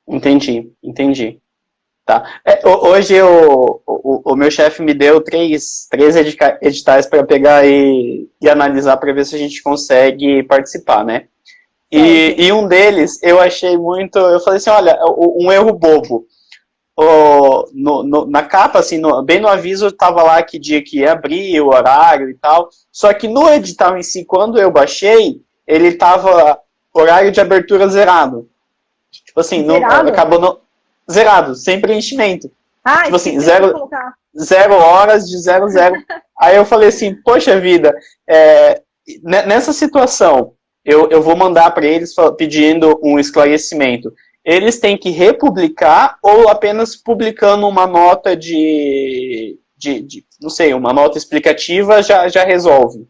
Entendi. Tá. Hoje o meu chefe me deu três editais para pegar e analisar para ver se a gente consegue participar, né? E um deles eu achei muito, eu falei assim, olha, um erro bobo. Na capa, assim, bem no aviso, estava lá que dia que ia abrir, o horário e tal, só que no edital em si, quando eu baixei, ele estava horário de abertura zerado. Tipo assim, Zerado? acabou no... Zerado, sem preenchimento. Tipo assim, zero horas de 00. Aí eu falei assim, poxa vida, nessa situação, eu vou mandar para eles pedindo um esclarecimento. Eles têm que republicar ou apenas publicando uma nota não sei, uma nota explicativa já resolve?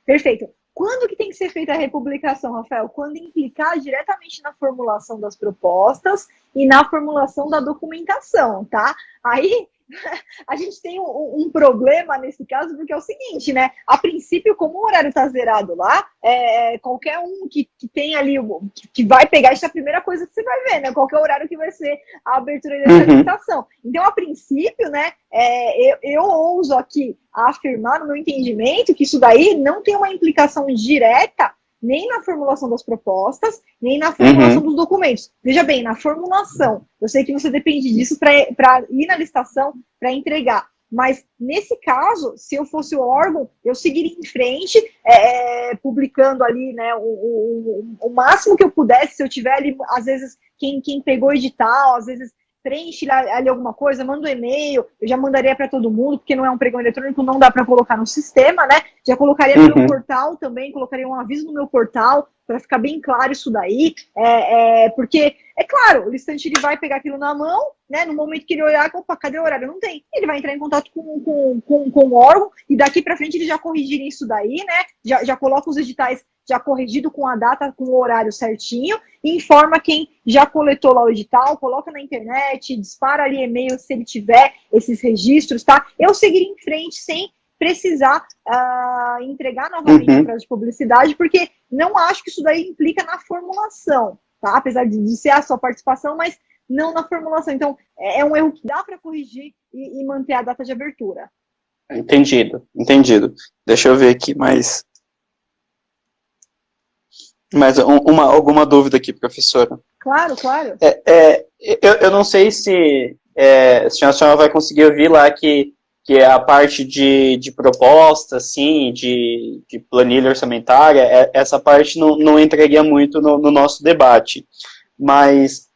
Perfeito. Quando que tem que ser feita a republicação, Rafael? Quando implicar diretamente na formulação das propostas e na formulação da documentação, tá? Aí a gente tem um problema nesse caso, porque é o seguinte, né? A princípio, como o horário está zerado lá, qualquer um que tem ali, que vai pegar, isso é a primeira coisa que você vai ver, né? Qualquer horário que vai ser a abertura dessa licitação. Então, a princípio, né, eu ouso aqui afirmar, no meu entendimento, que isso daí não tem uma implicação direta nem na formulação das propostas, nem na formulação dos documentos. Veja bem, na formulação, eu sei que você depende disso para ir na licitação, para entregar. Mas, nesse caso, se eu fosse o órgão, eu seguiria em frente, publicando ali, né, o máximo que eu pudesse, se eu tiver ali, às vezes, quem pegou o edital, às vezes preenche ali alguma coisa, manda um e-mail, eu já mandaria para todo mundo, porque não é um pregão eletrônico, não dá para colocar no sistema, né? Já colocaria no meu portal também, colocaria um aviso no meu portal, para ficar bem claro isso daí, porque, é claro, o licitante ele vai pegar aquilo na mão, né? No momento que ele olhar, opa, cadê o horário? Não tem. Ele vai entrar em contato com o órgão, e daqui para frente ele já corrigir isso daí, né? Já coloca os editais já corrigido com a data, com o horário certinho, e informa quem já coletou lá o edital, coloca na internet, dispara ali e-mail se ele tiver esses registros, tá? Eu seguiria em frente sem precisar entregar novamente o prazo de publicidade, porque não acho que isso daí implica na formulação, tá? Apesar de ser a sua participação, mas não na formulação. Então, é um erro que dá para corrigir e manter a data de abertura. Entendido. Deixa eu ver aqui mais alguma dúvida aqui, professora? Claro. Eu não sei se a senhora vai conseguir ouvir lá que a parte de proposta, assim, de planilha orçamentária, essa parte não entraria muito no nosso debate. Mas,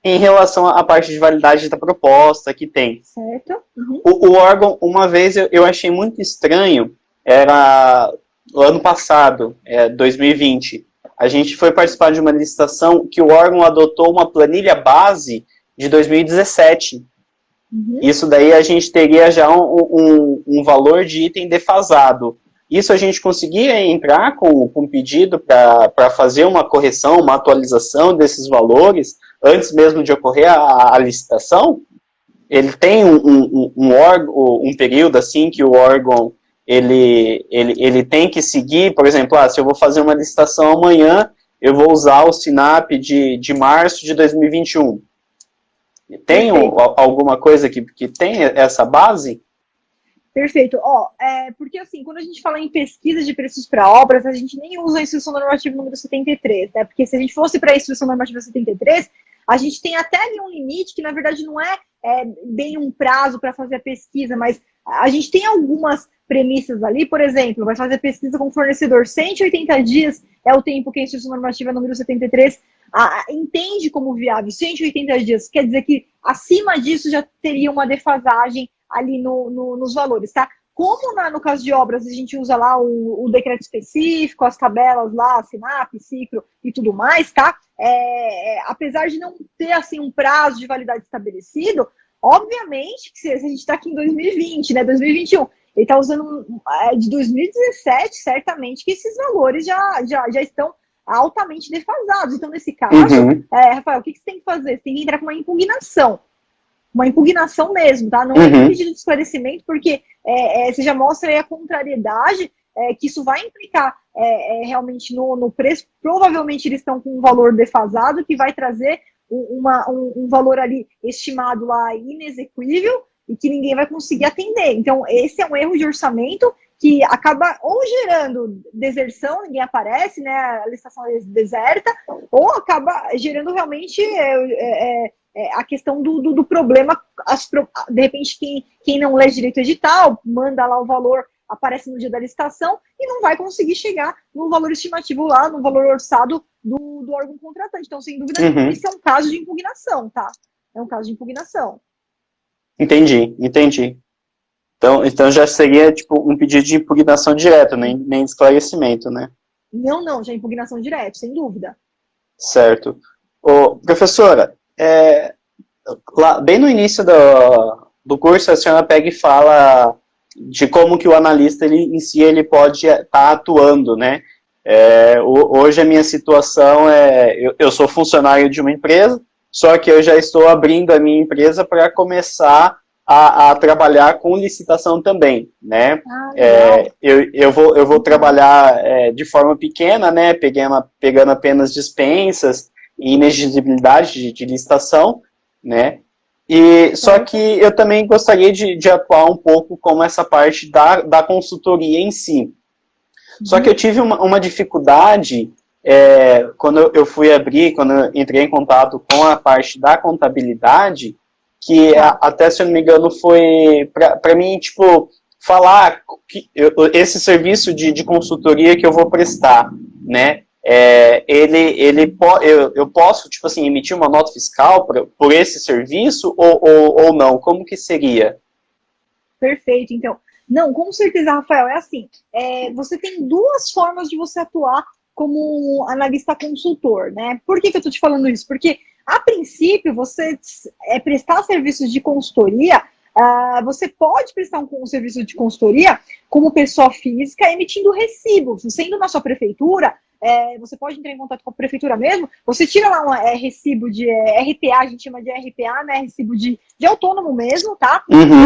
em relação à parte de validade da proposta que tem. Certo. O órgão, uma vez eu achei muito estranho, era no ano passado, 2020, a gente foi participar de uma licitação que o órgão adotou uma planilha base de 2017. Isso daí a gente teria já um valor de item defasado. Isso a gente conseguia entrar com pedido para fazer uma correção, uma atualização desses valores antes mesmo de ocorrer a licitação? Ele tem um período assim que o órgão ele tem que seguir, por exemplo, se eu vou fazer uma licitação amanhã, eu vou usar o SINAP de março de 2021. Tem alguma coisa que tem essa base? Perfeito. Porque assim, quando a gente fala em pesquisa de preços para obras, a gente nem usa a instrução normativa número 73, né? Porque se a gente fosse para a instrução normativa 73, a gente tem até ali um limite que, na verdade, não é bem um prazo para fazer a pesquisa, mas a gente tem algumas premissas ali, por exemplo, vai fazer pesquisa com o fornecedor, 180 dias é o tempo que a instrução normativa número 73 entende como viável. 180 dias quer dizer que acima disso já teria uma defasagem ali nos valores, tá? Como no caso de obras a gente usa lá o decreto específico, as tabelas lá, SINAP, Cicro e tudo mais, tá? Apesar de não ter assim um prazo de validade estabelecido, obviamente que se a gente está aqui em 2020, né, 2021, ele está usando de 2017, certamente que esses valores já estão altamente defasados. Então, nesse caso, Rafael, o que você tem que fazer? Você tem que entrar com uma impugnação mesmo, tá? Não é um pedido de esclarecimento, porque você já mostra aí a contrariedade que isso vai implicar realmente no preço. Provavelmente eles estão com um valor defasado que vai trazer um valor ali estimado lá inexequível e que ninguém vai conseguir atender. Então, esse é um erro de orçamento que acaba ou gerando deserção, ninguém aparece, né, a licitação deserta, ou acaba gerando realmente a questão do problema, de repente quem não lê direito edital, manda lá o valor, aparece no dia da licitação e não vai conseguir chegar no valor estimativo lá, no valor orçado do órgão contratante. Então, sem dúvida, esse é um caso de impugnação, tá? É um caso de impugnação. Entendi. Então já seria, tipo, um pedido de impugnação direto, nem de esclarecimento, né? Não, já é impugnação direta, sem dúvida. Certo. Professora, lá, bem no início do curso, a senhora pega e fala de como que o analista em si ele pode estar atuando, né? Hoje a minha situação eu sou funcionário de uma empresa, só que eu já estou abrindo a minha empresa para começar a trabalhar com licitação também, né? Eu vou trabalhar de forma pequena, né? Pegando apenas dispensas e inexigibilidade de licitação, né? Só que eu também gostaria de atuar um pouco como essa parte da consultoria em si. Só que eu tive uma dificuldade quando eu fui abrir, quando eu entrei em contato com a parte da contabilidade, que até, se eu não me engano, foi para mim, tipo, falar que esse serviço de consultoria que eu vou prestar, né? Eu posso, tipo assim, emitir uma nota fiscal por esse serviço ou não? Como que seria? Perfeito, então. Não, com certeza, Rafael, é assim, você tem duas formas de você atuar como analista consultor, né? Por que eu tô te falando isso? Porque, a princípio, você prestar serviços de consultoria, você pode prestar um serviço de consultoria como pessoa física emitindo recibo. Sendo na sua prefeitura, você pode entrar em contato com a prefeitura mesmo, você tira lá um recibo de RPA, a gente chama de RPA, né? Recibo de autônomo mesmo, tá?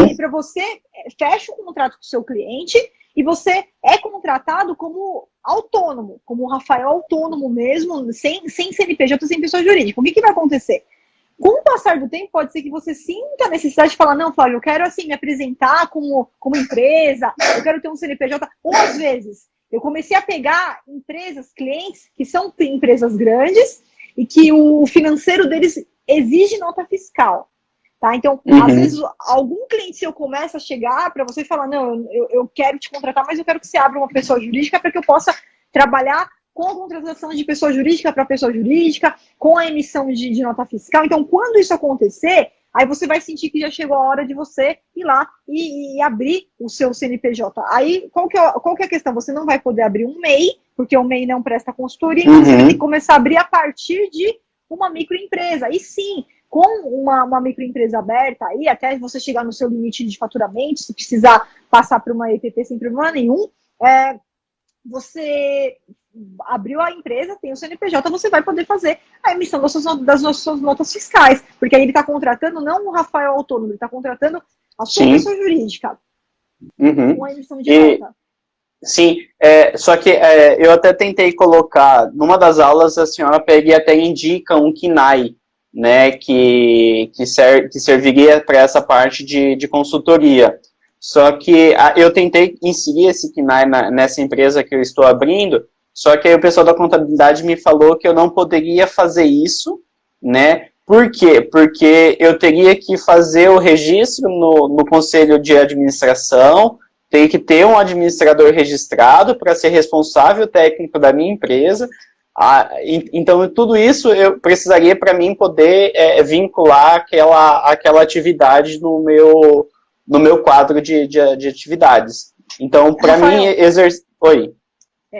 E para você, fecha um contrato com o seu cliente e você é contratado como autônomo, como Rafael autônomo mesmo, sem CNPJ, sem pessoa jurídica. O que vai acontecer? Com o passar do tempo, pode ser que você sinta a necessidade de falar, não, Flávio, eu quero assim me apresentar como empresa, eu quero ter um CNPJ, ou às vezes eu comecei a pegar empresas, clientes, que são empresas grandes e que o financeiro deles exige nota fiscal. Tá? Então, às vezes, algum cliente seu começa a chegar para você e falar, não, eu quero te contratar, mas eu quero que você abra uma pessoa jurídica para que eu possa trabalhar com a contratação de pessoa jurídica para pessoa jurídica, com a emissão de nota fiscal. Então, quando isso acontecer, aí você vai sentir que já chegou a hora de você ir lá e abrir o seu CNPJ. Aí, qual que é a questão? Você não vai poder abrir um MEI, porque o MEI não presta consultoria, então você vai ter que começar a abrir a partir de uma microempresa. E sim, com uma microempresa aberta, aí até você chegar no seu limite de faturamento, se precisar passar para uma EPP sem problema nenhum, você abriu a empresa, tem o CNPJ, você vai poder fazer a emissão das suas notas fiscais, porque aí ele está contratando não o Rafael autônomo, ele está contratando a sua pessoa jurídica com a emissão de nota. Sim, só que eu até tentei colocar, numa das aulas a senhora pega e até indica um KNAI, né, que serviria para essa parte de consultoria. Só que eu tentei inserir esse KNAI nessa empresa que eu estou abrindo, só que aí o pessoal da contabilidade me falou que eu não poderia fazer isso, né? Por quê? Porque eu teria que fazer o registro no conselho de administração, teria que ter um administrador registrado para ser responsável técnico da minha empresa. Então, tudo isso eu precisaria para mim poder vincular aquela atividade no meu quadro de atividades. Então, para mim, Oi.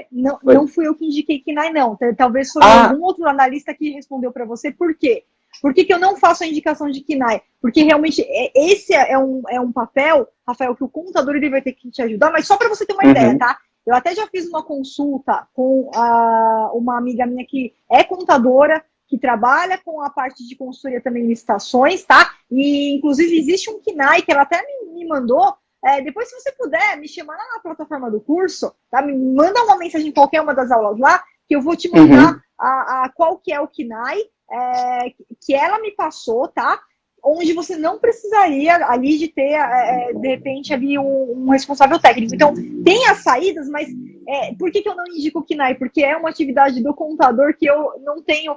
Não fui eu que indiquei KNAI, não. Talvez foi algum outro analista que respondeu para você. Por quê? Por que eu não faço a indicação de KNAI? Porque realmente esse é um papel, Rafael, que o contador ele vai ter que te ajudar, mas só para você ter uma ideia, tá? Eu até já fiz uma consulta com uma amiga minha que é contadora, que trabalha com a parte de consultoria também em licitações, tá? E, inclusive, existe um KNAI que ela até me mandou. Depois, se você puder, me chamar lá na plataforma do curso, tá? Me manda uma mensagem em qualquer uma das aulas lá, que eu vou te mandar qual que é o KNAI que ela me passou, tá? Onde você não precisaria ali de ter, de repente, ali um responsável técnico. Então, tem as saídas, mas por que eu não indico o KNAI? Porque é uma atividade do contador que eu não tenho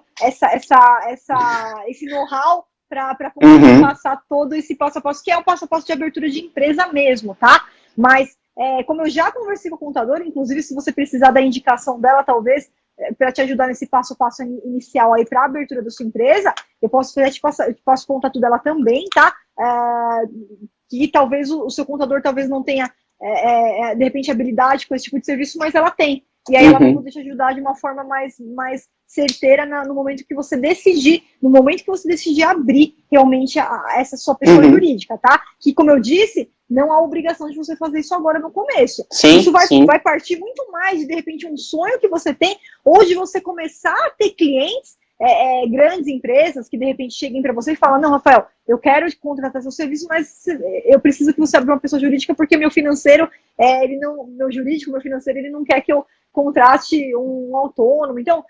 esse know-how para conseguir passar todo esse passo a passo, que é um passo a passo de abertura de empresa mesmo, tá? Mas, como eu já conversei com o contador, inclusive, se você precisar da indicação dela, talvez para te ajudar nesse passo a passo inicial aí para a abertura da sua empresa, eu posso o contato dela também, tá? Que talvez o seu contador talvez não tenha, de repente, habilidade com esse tipo de serviço, mas ela tem. E aí ela vai poder te ajudar de uma forma mais certeira no momento que você decidir, abrir realmente essa sua pessoa jurídica, tá? Que, como eu disse, não há obrigação de você fazer isso agora no começo. Sim, isso vai partir muito mais de repente, um sonho que você tem, ou de você começar a ter clientes, grandes empresas que de repente cheguem para você e falam, não, Rafael, eu quero contratar seu serviço, mas eu preciso que você abra uma pessoa jurídica porque meu financeiro, meu financeiro, ele não quer que eu contrate um autônomo. Então,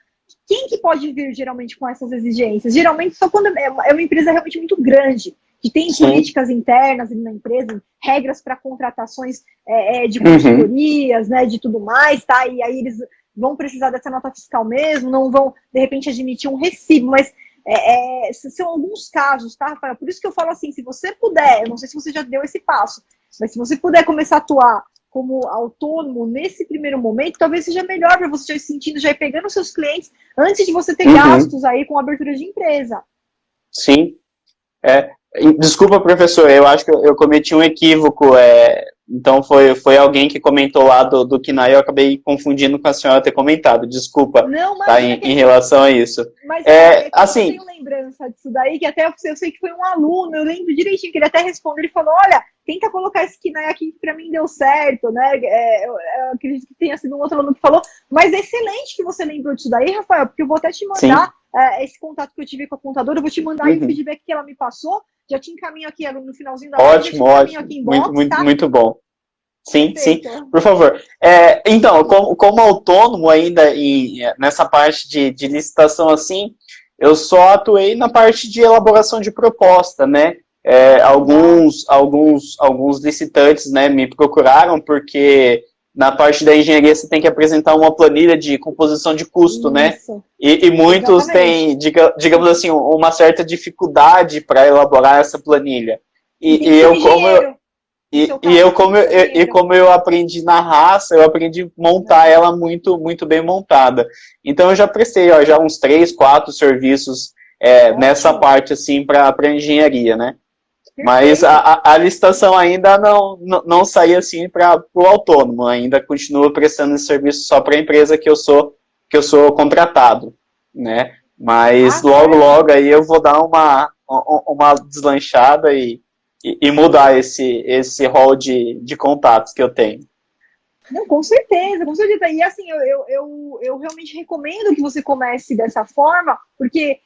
quem que pode vir geralmente com essas exigências? Geralmente só quando é uma empresa realmente muito grande, que tem políticas internas na empresa, regras para contratações de consultorias, né, de tudo mais, tá? E aí eles vão precisar dessa nota fiscal mesmo, não vão, de repente, admitir um recibo, mas são alguns casos, tá, Rafael? Por isso que eu falo assim, se você puder, eu não sei se você já deu esse passo, mas se você puder começar a atuar como autônomo nesse primeiro momento, talvez seja melhor para você já ir sentindo, já ir pegando seus clientes antes de você ter gastos aí com abertura de empresa. Sim. Desculpa, professor, eu acho que eu cometi um equívoco. Então foi alguém que comentou lá do KINAI, eu acabei confundindo com a senhora ter comentado. Desculpa, não, mas tá, em relação a isso. Mas assim, eu tenho lembrança disso daí, que até eu sei que foi um aluno, eu lembro direitinho, que ele até respondeu, ele falou, olha, tenta colocar esse KINAI aqui que pra mim deu certo, né? Eu acredito que tenha sido um outro aluno que falou, mas é excelente que você lembrou disso daí, Rafael, porque eu vou até te mandar esse contato que eu tive com a contadora, eu vou te mandar aí o feedback que ela me passou, já te encaminho aqui no finalzinho da live. Ótimo, aqui em box, muito bom. Sim, perfeito. Sim, por favor. Então, como autônomo ainda nessa parte de licitação assim, eu só atuei na parte de elaboração de proposta, né? Alguns licitantes, né, me procuraram porque na parte da engenharia você tem que apresentar uma planilha de composição de custo, né? E muitos têm, digamos assim, uma certa dificuldade para elaborar essa planilha. Como eu aprendi na raça, eu aprendi a montar ela muito, muito bem montada. Então eu já prestei já uns 3, 4 serviços nessa parte assim para engenharia, né? Mas a licitação ainda não saiu assim para o autônomo, ainda continua prestando esse serviço só para a empresa que eu sou contratado, né? Mas logo aí eu vou dar uma deslanchada e mudar esse rol de contatos que eu tenho. Não, com certeza, com certeza. E assim, eu realmente recomendo que você comece dessa forma, porque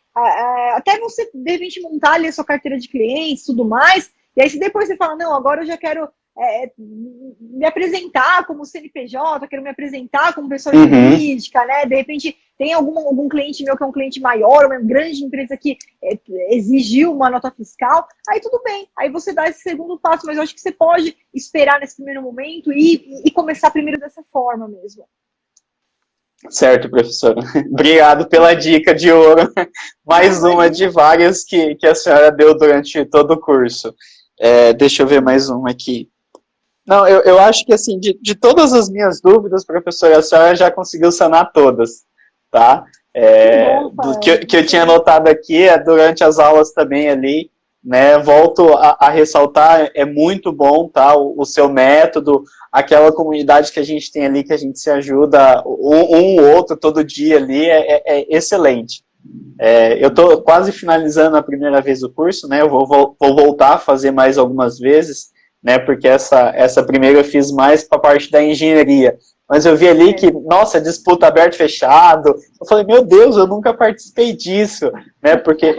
até você, de repente, montar ali a sua carteira de clientes e tudo mais, e aí se depois você fala, não, agora eu já quero me apresentar como CNPJ, quero me apresentar como pessoa jurídica, né? De repente tem algum cliente meu que é um cliente maior, uma grande empresa que exigiu uma nota fiscal, aí tudo bem, aí você dá esse segundo passo, mas eu acho que você pode esperar nesse primeiro momento e começar primeiro dessa forma mesmo. Certo, professora. Obrigado pela dica de ouro. Mais uma de várias que a senhora deu durante todo o curso. Deixa eu ver mais uma aqui. Não, eu acho que, assim, de todas as minhas dúvidas, professora, a senhora já conseguiu sanar todas, tá? Do que eu tinha notado aqui, durante as aulas também ali, né? Volto a ressaltar, é muito bom, tá? O seu método, aquela comunidade que a gente tem ali, que a gente se ajuda um ou outro todo dia ali, é excelente. Eu estou quase finalizando a primeira vez o curso, né? Eu vou voltar a fazer mais algumas vezes, né, porque essa primeira eu fiz mais para a parte da engenharia, mas eu vi ali que, nossa, disputa aberto e fechado, eu falei, meu Deus, eu nunca participei disso, né, porque,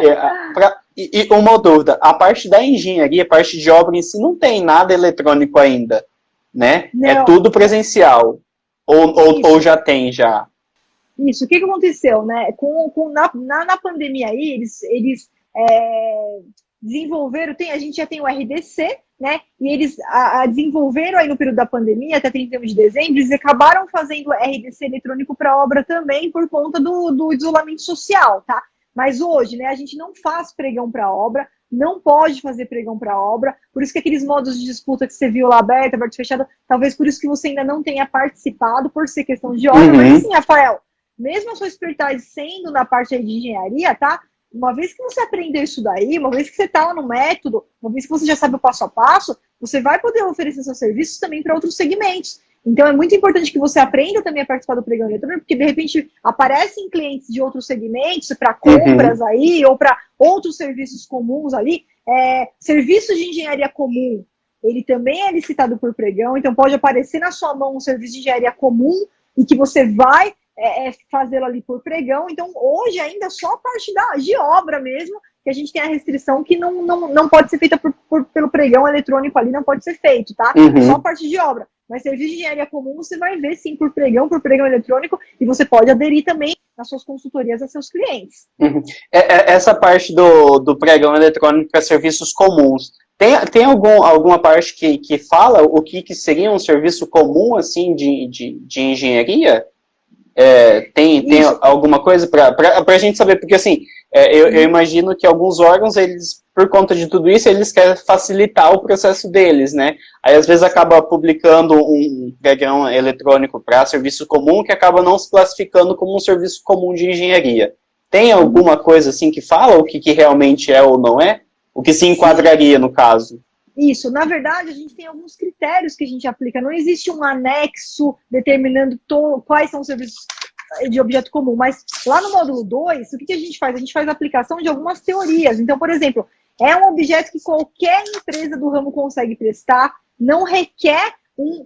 e uma dúvida, a parte da engenharia, a parte de obra em si, não tem nada eletrônico ainda, né, não. É tudo presencial, ou já tem, já? Isso, o que aconteceu, né, na pandemia aí, eles desenvolveram, a gente já tem o RDC, né? E eles desenvolveram aí no período da pandemia, até 31 de dezembro, eles acabaram fazendo RDC eletrônico para obra também por conta do isolamento social, tá? Mas hoje, né, a gente não faz pregão para obra, não pode fazer pregão para obra, por isso que aqueles modos de disputa que você viu lá aberto fechado, talvez por isso que você ainda não tenha participado, por ser questão de obra, mas sim, Rafael, mesmo a sua expertise sendo na parte aí de engenharia, tá? Uma vez que você aprendeu isso daí, uma vez que você está lá no método, uma vez que você já sabe o passo a passo, você vai poder oferecer seus serviços também para outros segmentos. Então é muito importante que você aprenda também a participar do pregão eletrônico, porque de repente aparecem clientes de outros segmentos para compras aí, ou para outros serviços comuns ali. Serviços de engenharia comum, ele também é licitado por pregão, então pode aparecer na sua mão um serviço de engenharia comum e que você vai fazê-lo ali por pregão. Então, hoje ainda só a parte de obra mesmo, que a gente tem a restrição que não pode ser feita pelo pregão eletrônico ali, não pode ser feito, tá? Só a parte de obra. Mas serviço de engenharia comum você vai ver sim por pregão eletrônico, e você pode aderir também nas suas consultorias a seus clientes. Essa parte do pregão eletrônico para serviços comuns, tem alguma parte que fala o que seria um serviço comum assim de engenharia? Tem alguma coisa para a gente saber? Porque assim, eu imagino que alguns órgãos, eles, por conta de tudo isso, eles querem facilitar o processo deles, né? Aí às vezes acaba publicando um pregão eletrônico para serviço comum que acaba não se classificando como um serviço comum de engenharia. Tem alguma coisa assim que fala o que realmente é ou não é? O que se enquadraria no caso? Isso, na verdade, a gente tem alguns critérios que a gente aplica. Não existe um anexo determinando quais são os serviços de objeto comum, mas lá no módulo 2, o que a gente faz? A gente faz a aplicação de algumas teorias. Então, por exemplo, é um objeto que qualquer empresa do ramo consegue prestar, não requer um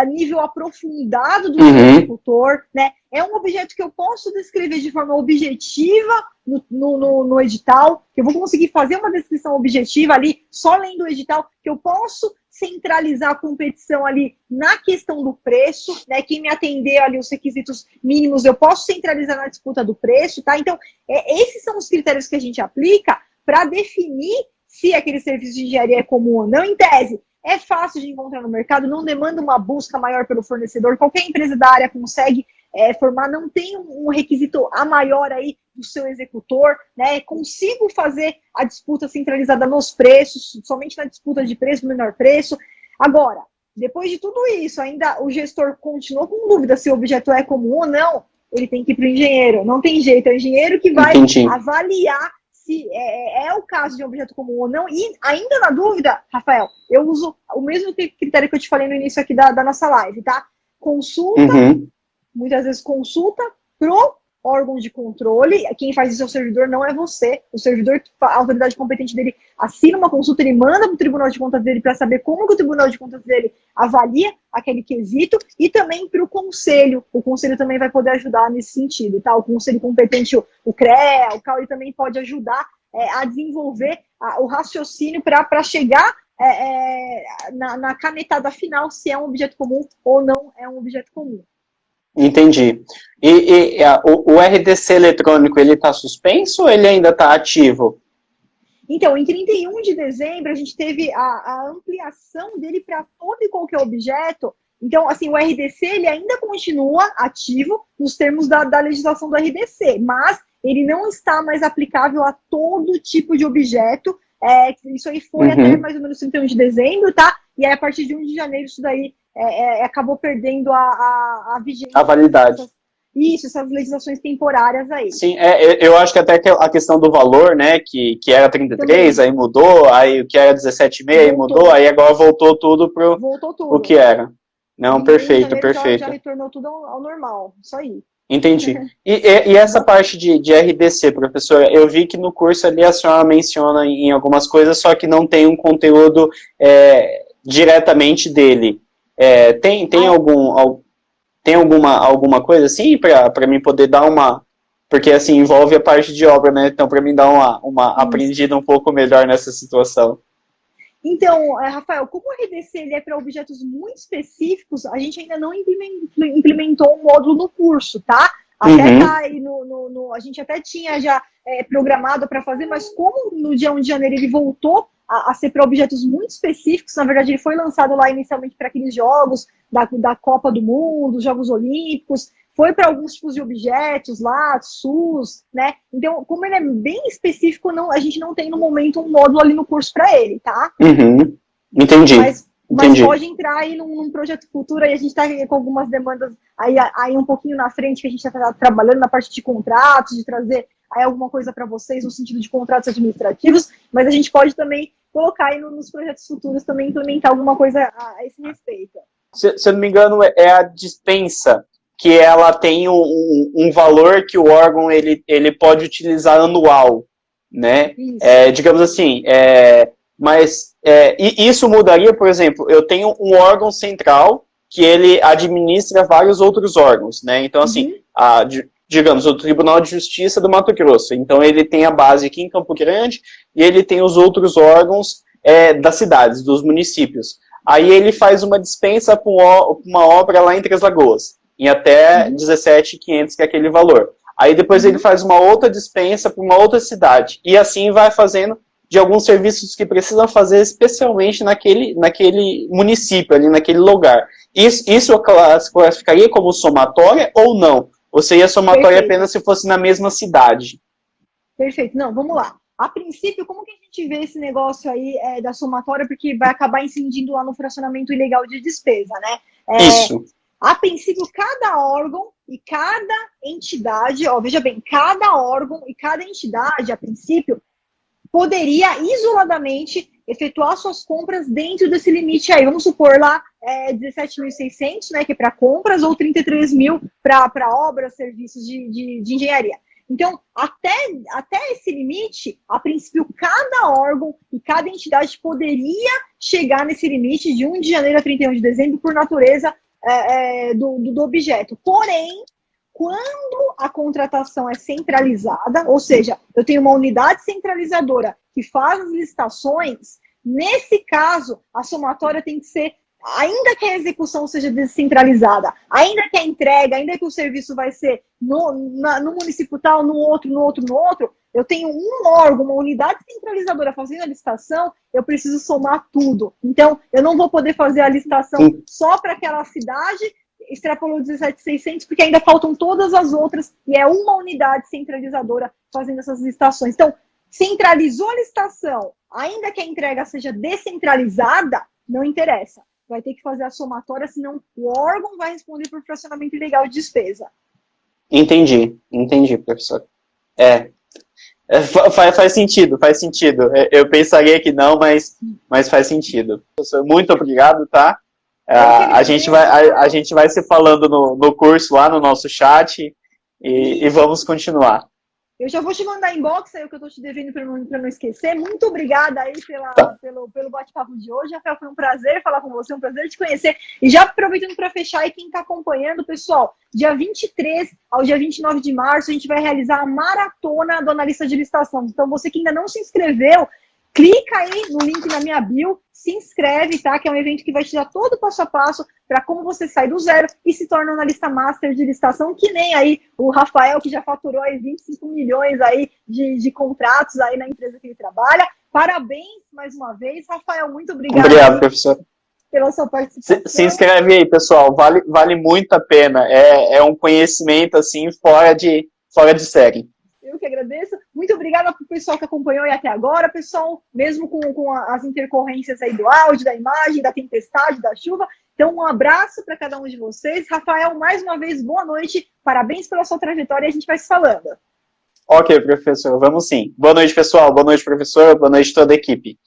nível aprofundado do executor, né? É um objeto que eu posso descrever de forma objetiva no edital, que eu vou conseguir fazer uma descrição objetiva ali, só lendo o edital, que eu posso centralizar a competição ali na questão do preço, né? Quem me atender ali os requisitos mínimos, eu posso centralizar na disputa do preço, tá? Então, esses são os critérios que a gente aplica para definir se aquele serviço de engenharia é comum ou não. Em tese, é fácil de encontrar no mercado, não demanda uma busca maior pelo fornecedor, qualquer empresa da área consegue formar, não tem um requisito a maior aí do seu executor, né? Consigo fazer a disputa centralizada nos preços, somente na disputa de preço, menor preço. Agora, depois de tudo isso, ainda o gestor continuou com dúvida se o objeto é comum ou não, ele tem que ir para o engenheiro, não tem jeito, é o engenheiro que vai avaliar se é o caso de um objeto comum ou não. E ainda na dúvida, Rafael, eu uso o mesmo critério que eu te falei no início aqui da nossa live, tá? Consulta, muitas vezes consulta pro órgão de controle. Quem faz isso é o servidor, não é você. O servidor, a autoridade competente dele assina uma consulta, ele manda para o Tribunal de Contas dele para saber como que o Tribunal de Contas dele avalia aquele quesito, e também para o conselho. O conselho também vai poder ajudar nesse sentido, tá? O conselho competente, o CREA, o CAU, ele também pode ajudar a desenvolver o raciocínio para chegar na canetada final se é um objeto comum ou não é um objeto comum. Entendi. O RDC eletrônico, ele está suspenso ou ele ainda está ativo? Então, em 31 de dezembro, a gente teve a ampliação dele para todo e qualquer objeto. Então, assim, o RDC, ele ainda continua ativo nos termos da legislação do RDC, mas ele não está mais aplicável a todo tipo de objeto. Isso aí foi até mais ou menos 31 de dezembro, tá? E aí, a partir de 1 de janeiro, isso daí acabou perdendo a vigência. A validade. Isso, essas legislações temporárias aí. Sim, eu acho que até a questão do valor, né, que era 33, também. Aí mudou, aí o que era 17,5, aí mudou, aí agora voltou tudo pro o que era. Não, perfeito. Já retornou tudo ao normal, isso aí. Entendi. E essa parte de RDC, professor, eu vi que no curso ali a senhora menciona em algumas coisas, só que não tem um conteúdo diretamente dele. Tem alguma coisa assim para mim poder dar uma... Porque assim, envolve a parte de obra, né? Então, para mim dar uma aprendida um pouco melhor nessa situação. Então, Rafael, como o RDC ele é para objetos muito específicos, a gente ainda não implementou um módulo no curso, tá? Até tá aí a gente até tinha já programado para fazer, mas como no dia 1 de janeiro ele voltou a ser para objetos muito específicos, na verdade ele foi lançado lá inicialmente para aqueles jogos da Copa do Mundo, Jogos Olímpicos, foi para alguns tipos de objetos lá, SUS, né? Então, como ele é bem específico, a gente não tem no momento um módulo ali no curso para ele, tá? Entendi. Entendi. Mas pode entrar aí num projeto futuro, aí a gente está com algumas demandas aí um pouquinho na frente, que a gente está trabalhando na parte de contratos, de trazer aí alguma coisa para vocês no sentido de contratos administrativos, mas a gente pode também colocar aí nos projetos futuros também implementar alguma coisa a esse respeito. Se eu não me engano, é a dispensa, que ela tem um valor que o órgão ele pode utilizar anual, né? Digamos assim, mas isso mudaria, por exemplo, eu tenho um órgão central que ele administra vários outros órgãos, né? Então, assim, digamos, o Tribunal de Justiça do Mato Grosso. Então, ele tem a base aqui em Campo Grande e ele tem os outros órgãos das cidades, dos municípios. Aí ele faz uma dispensa para uma obra lá em Três Lagoas, em até 17.500, que é aquele valor. Aí depois ele faz uma outra dispensa para uma outra cidade. E assim vai fazendo de alguns serviços que precisam fazer especialmente naquele município, ali naquele lugar. Isso eu classificaria como somatória ou não? Ou seria somatória apenas se fosse na mesma cidade? Perfeito. Não, vamos lá. A princípio, como que a gente vê esse negócio aí da somatória, porque vai acabar incidindo lá no fracionamento ilegal de despesa, né? Isso. A princípio, cada órgão e cada entidade, veja bem, cada órgão e cada entidade, a princípio, poderia isoladamente efetuar suas compras dentro desse limite aí. Vamos supor lá 17.600, né, que é para compras, ou 33 mil para obras, serviços de engenharia. Então, até esse limite, a princípio, cada órgão e cada entidade poderia chegar nesse limite de 1 de janeiro a 31 de dezembro por natureza do objeto. Porém, quando a contratação é centralizada, ou seja, eu tenho uma unidade centralizadora que faz as licitações, nesse caso, a somatória tem que ser, ainda que a execução seja descentralizada, ainda que a entrega, ainda que o serviço vai ser no município tal, no outro, eu tenho um órgão, uma unidade centralizadora fazendo a licitação, eu preciso somar tudo. Então, eu não vou poder fazer a licitação só para aquela cidade, extrapolou 17.600, porque ainda faltam todas as outras, e é uma unidade centralizadora fazendo essas licitações. Então, centralizou a licitação, ainda que a entrega seja descentralizada, não interessa. Vai ter que fazer a somatória, senão o órgão vai responder por fracionamento ilegal de despesa. Entendi, professor. Faz sentido. Eu pensaria que não, mas faz sentido. Professor, muito obrigado, tá? A gente vai se falando no curso lá no nosso chat e vamos continuar. Eu já vou te mandar inbox aí o que eu tô te devendo para não esquecer. Muito obrigada aí pelo bate-papo de hoje. Rafael, foi um prazer falar com você, um prazer te conhecer. E já aproveitando para fechar aí, quem está acompanhando, pessoal, dia 23 ao dia 29 de março, a gente vai realizar a maratona do analista de licitação. Então, você que ainda não se inscreveu, clica aí no link na minha bio, se inscreve, tá? Que é um evento que vai te dar todo o passo a passo para como você sai do zero e se torna um analista master de licitação, que nem aí o Rafael, que já faturou aí 25 milhões aí de contratos aí na empresa que ele trabalha. Parabéns mais uma vez, Rafael, muito obrigado. Obrigado, professor. Pela sua participação. Se inscreve aí, pessoal, vale muito a pena. É um conhecimento assim fora de série. Eu que agradeço. Muito obrigada para o pessoal que acompanhou aí até agora, pessoal, mesmo com as intercorrências aí do áudio, da imagem, da tempestade, da chuva. Então, um abraço para cada um de vocês. Rafael, mais uma vez, boa noite. Parabéns pela sua trajetória e a gente vai se falando. Ok, professor, vamos sim. Boa noite, pessoal. Boa noite, professor. Boa noite, toda a equipe.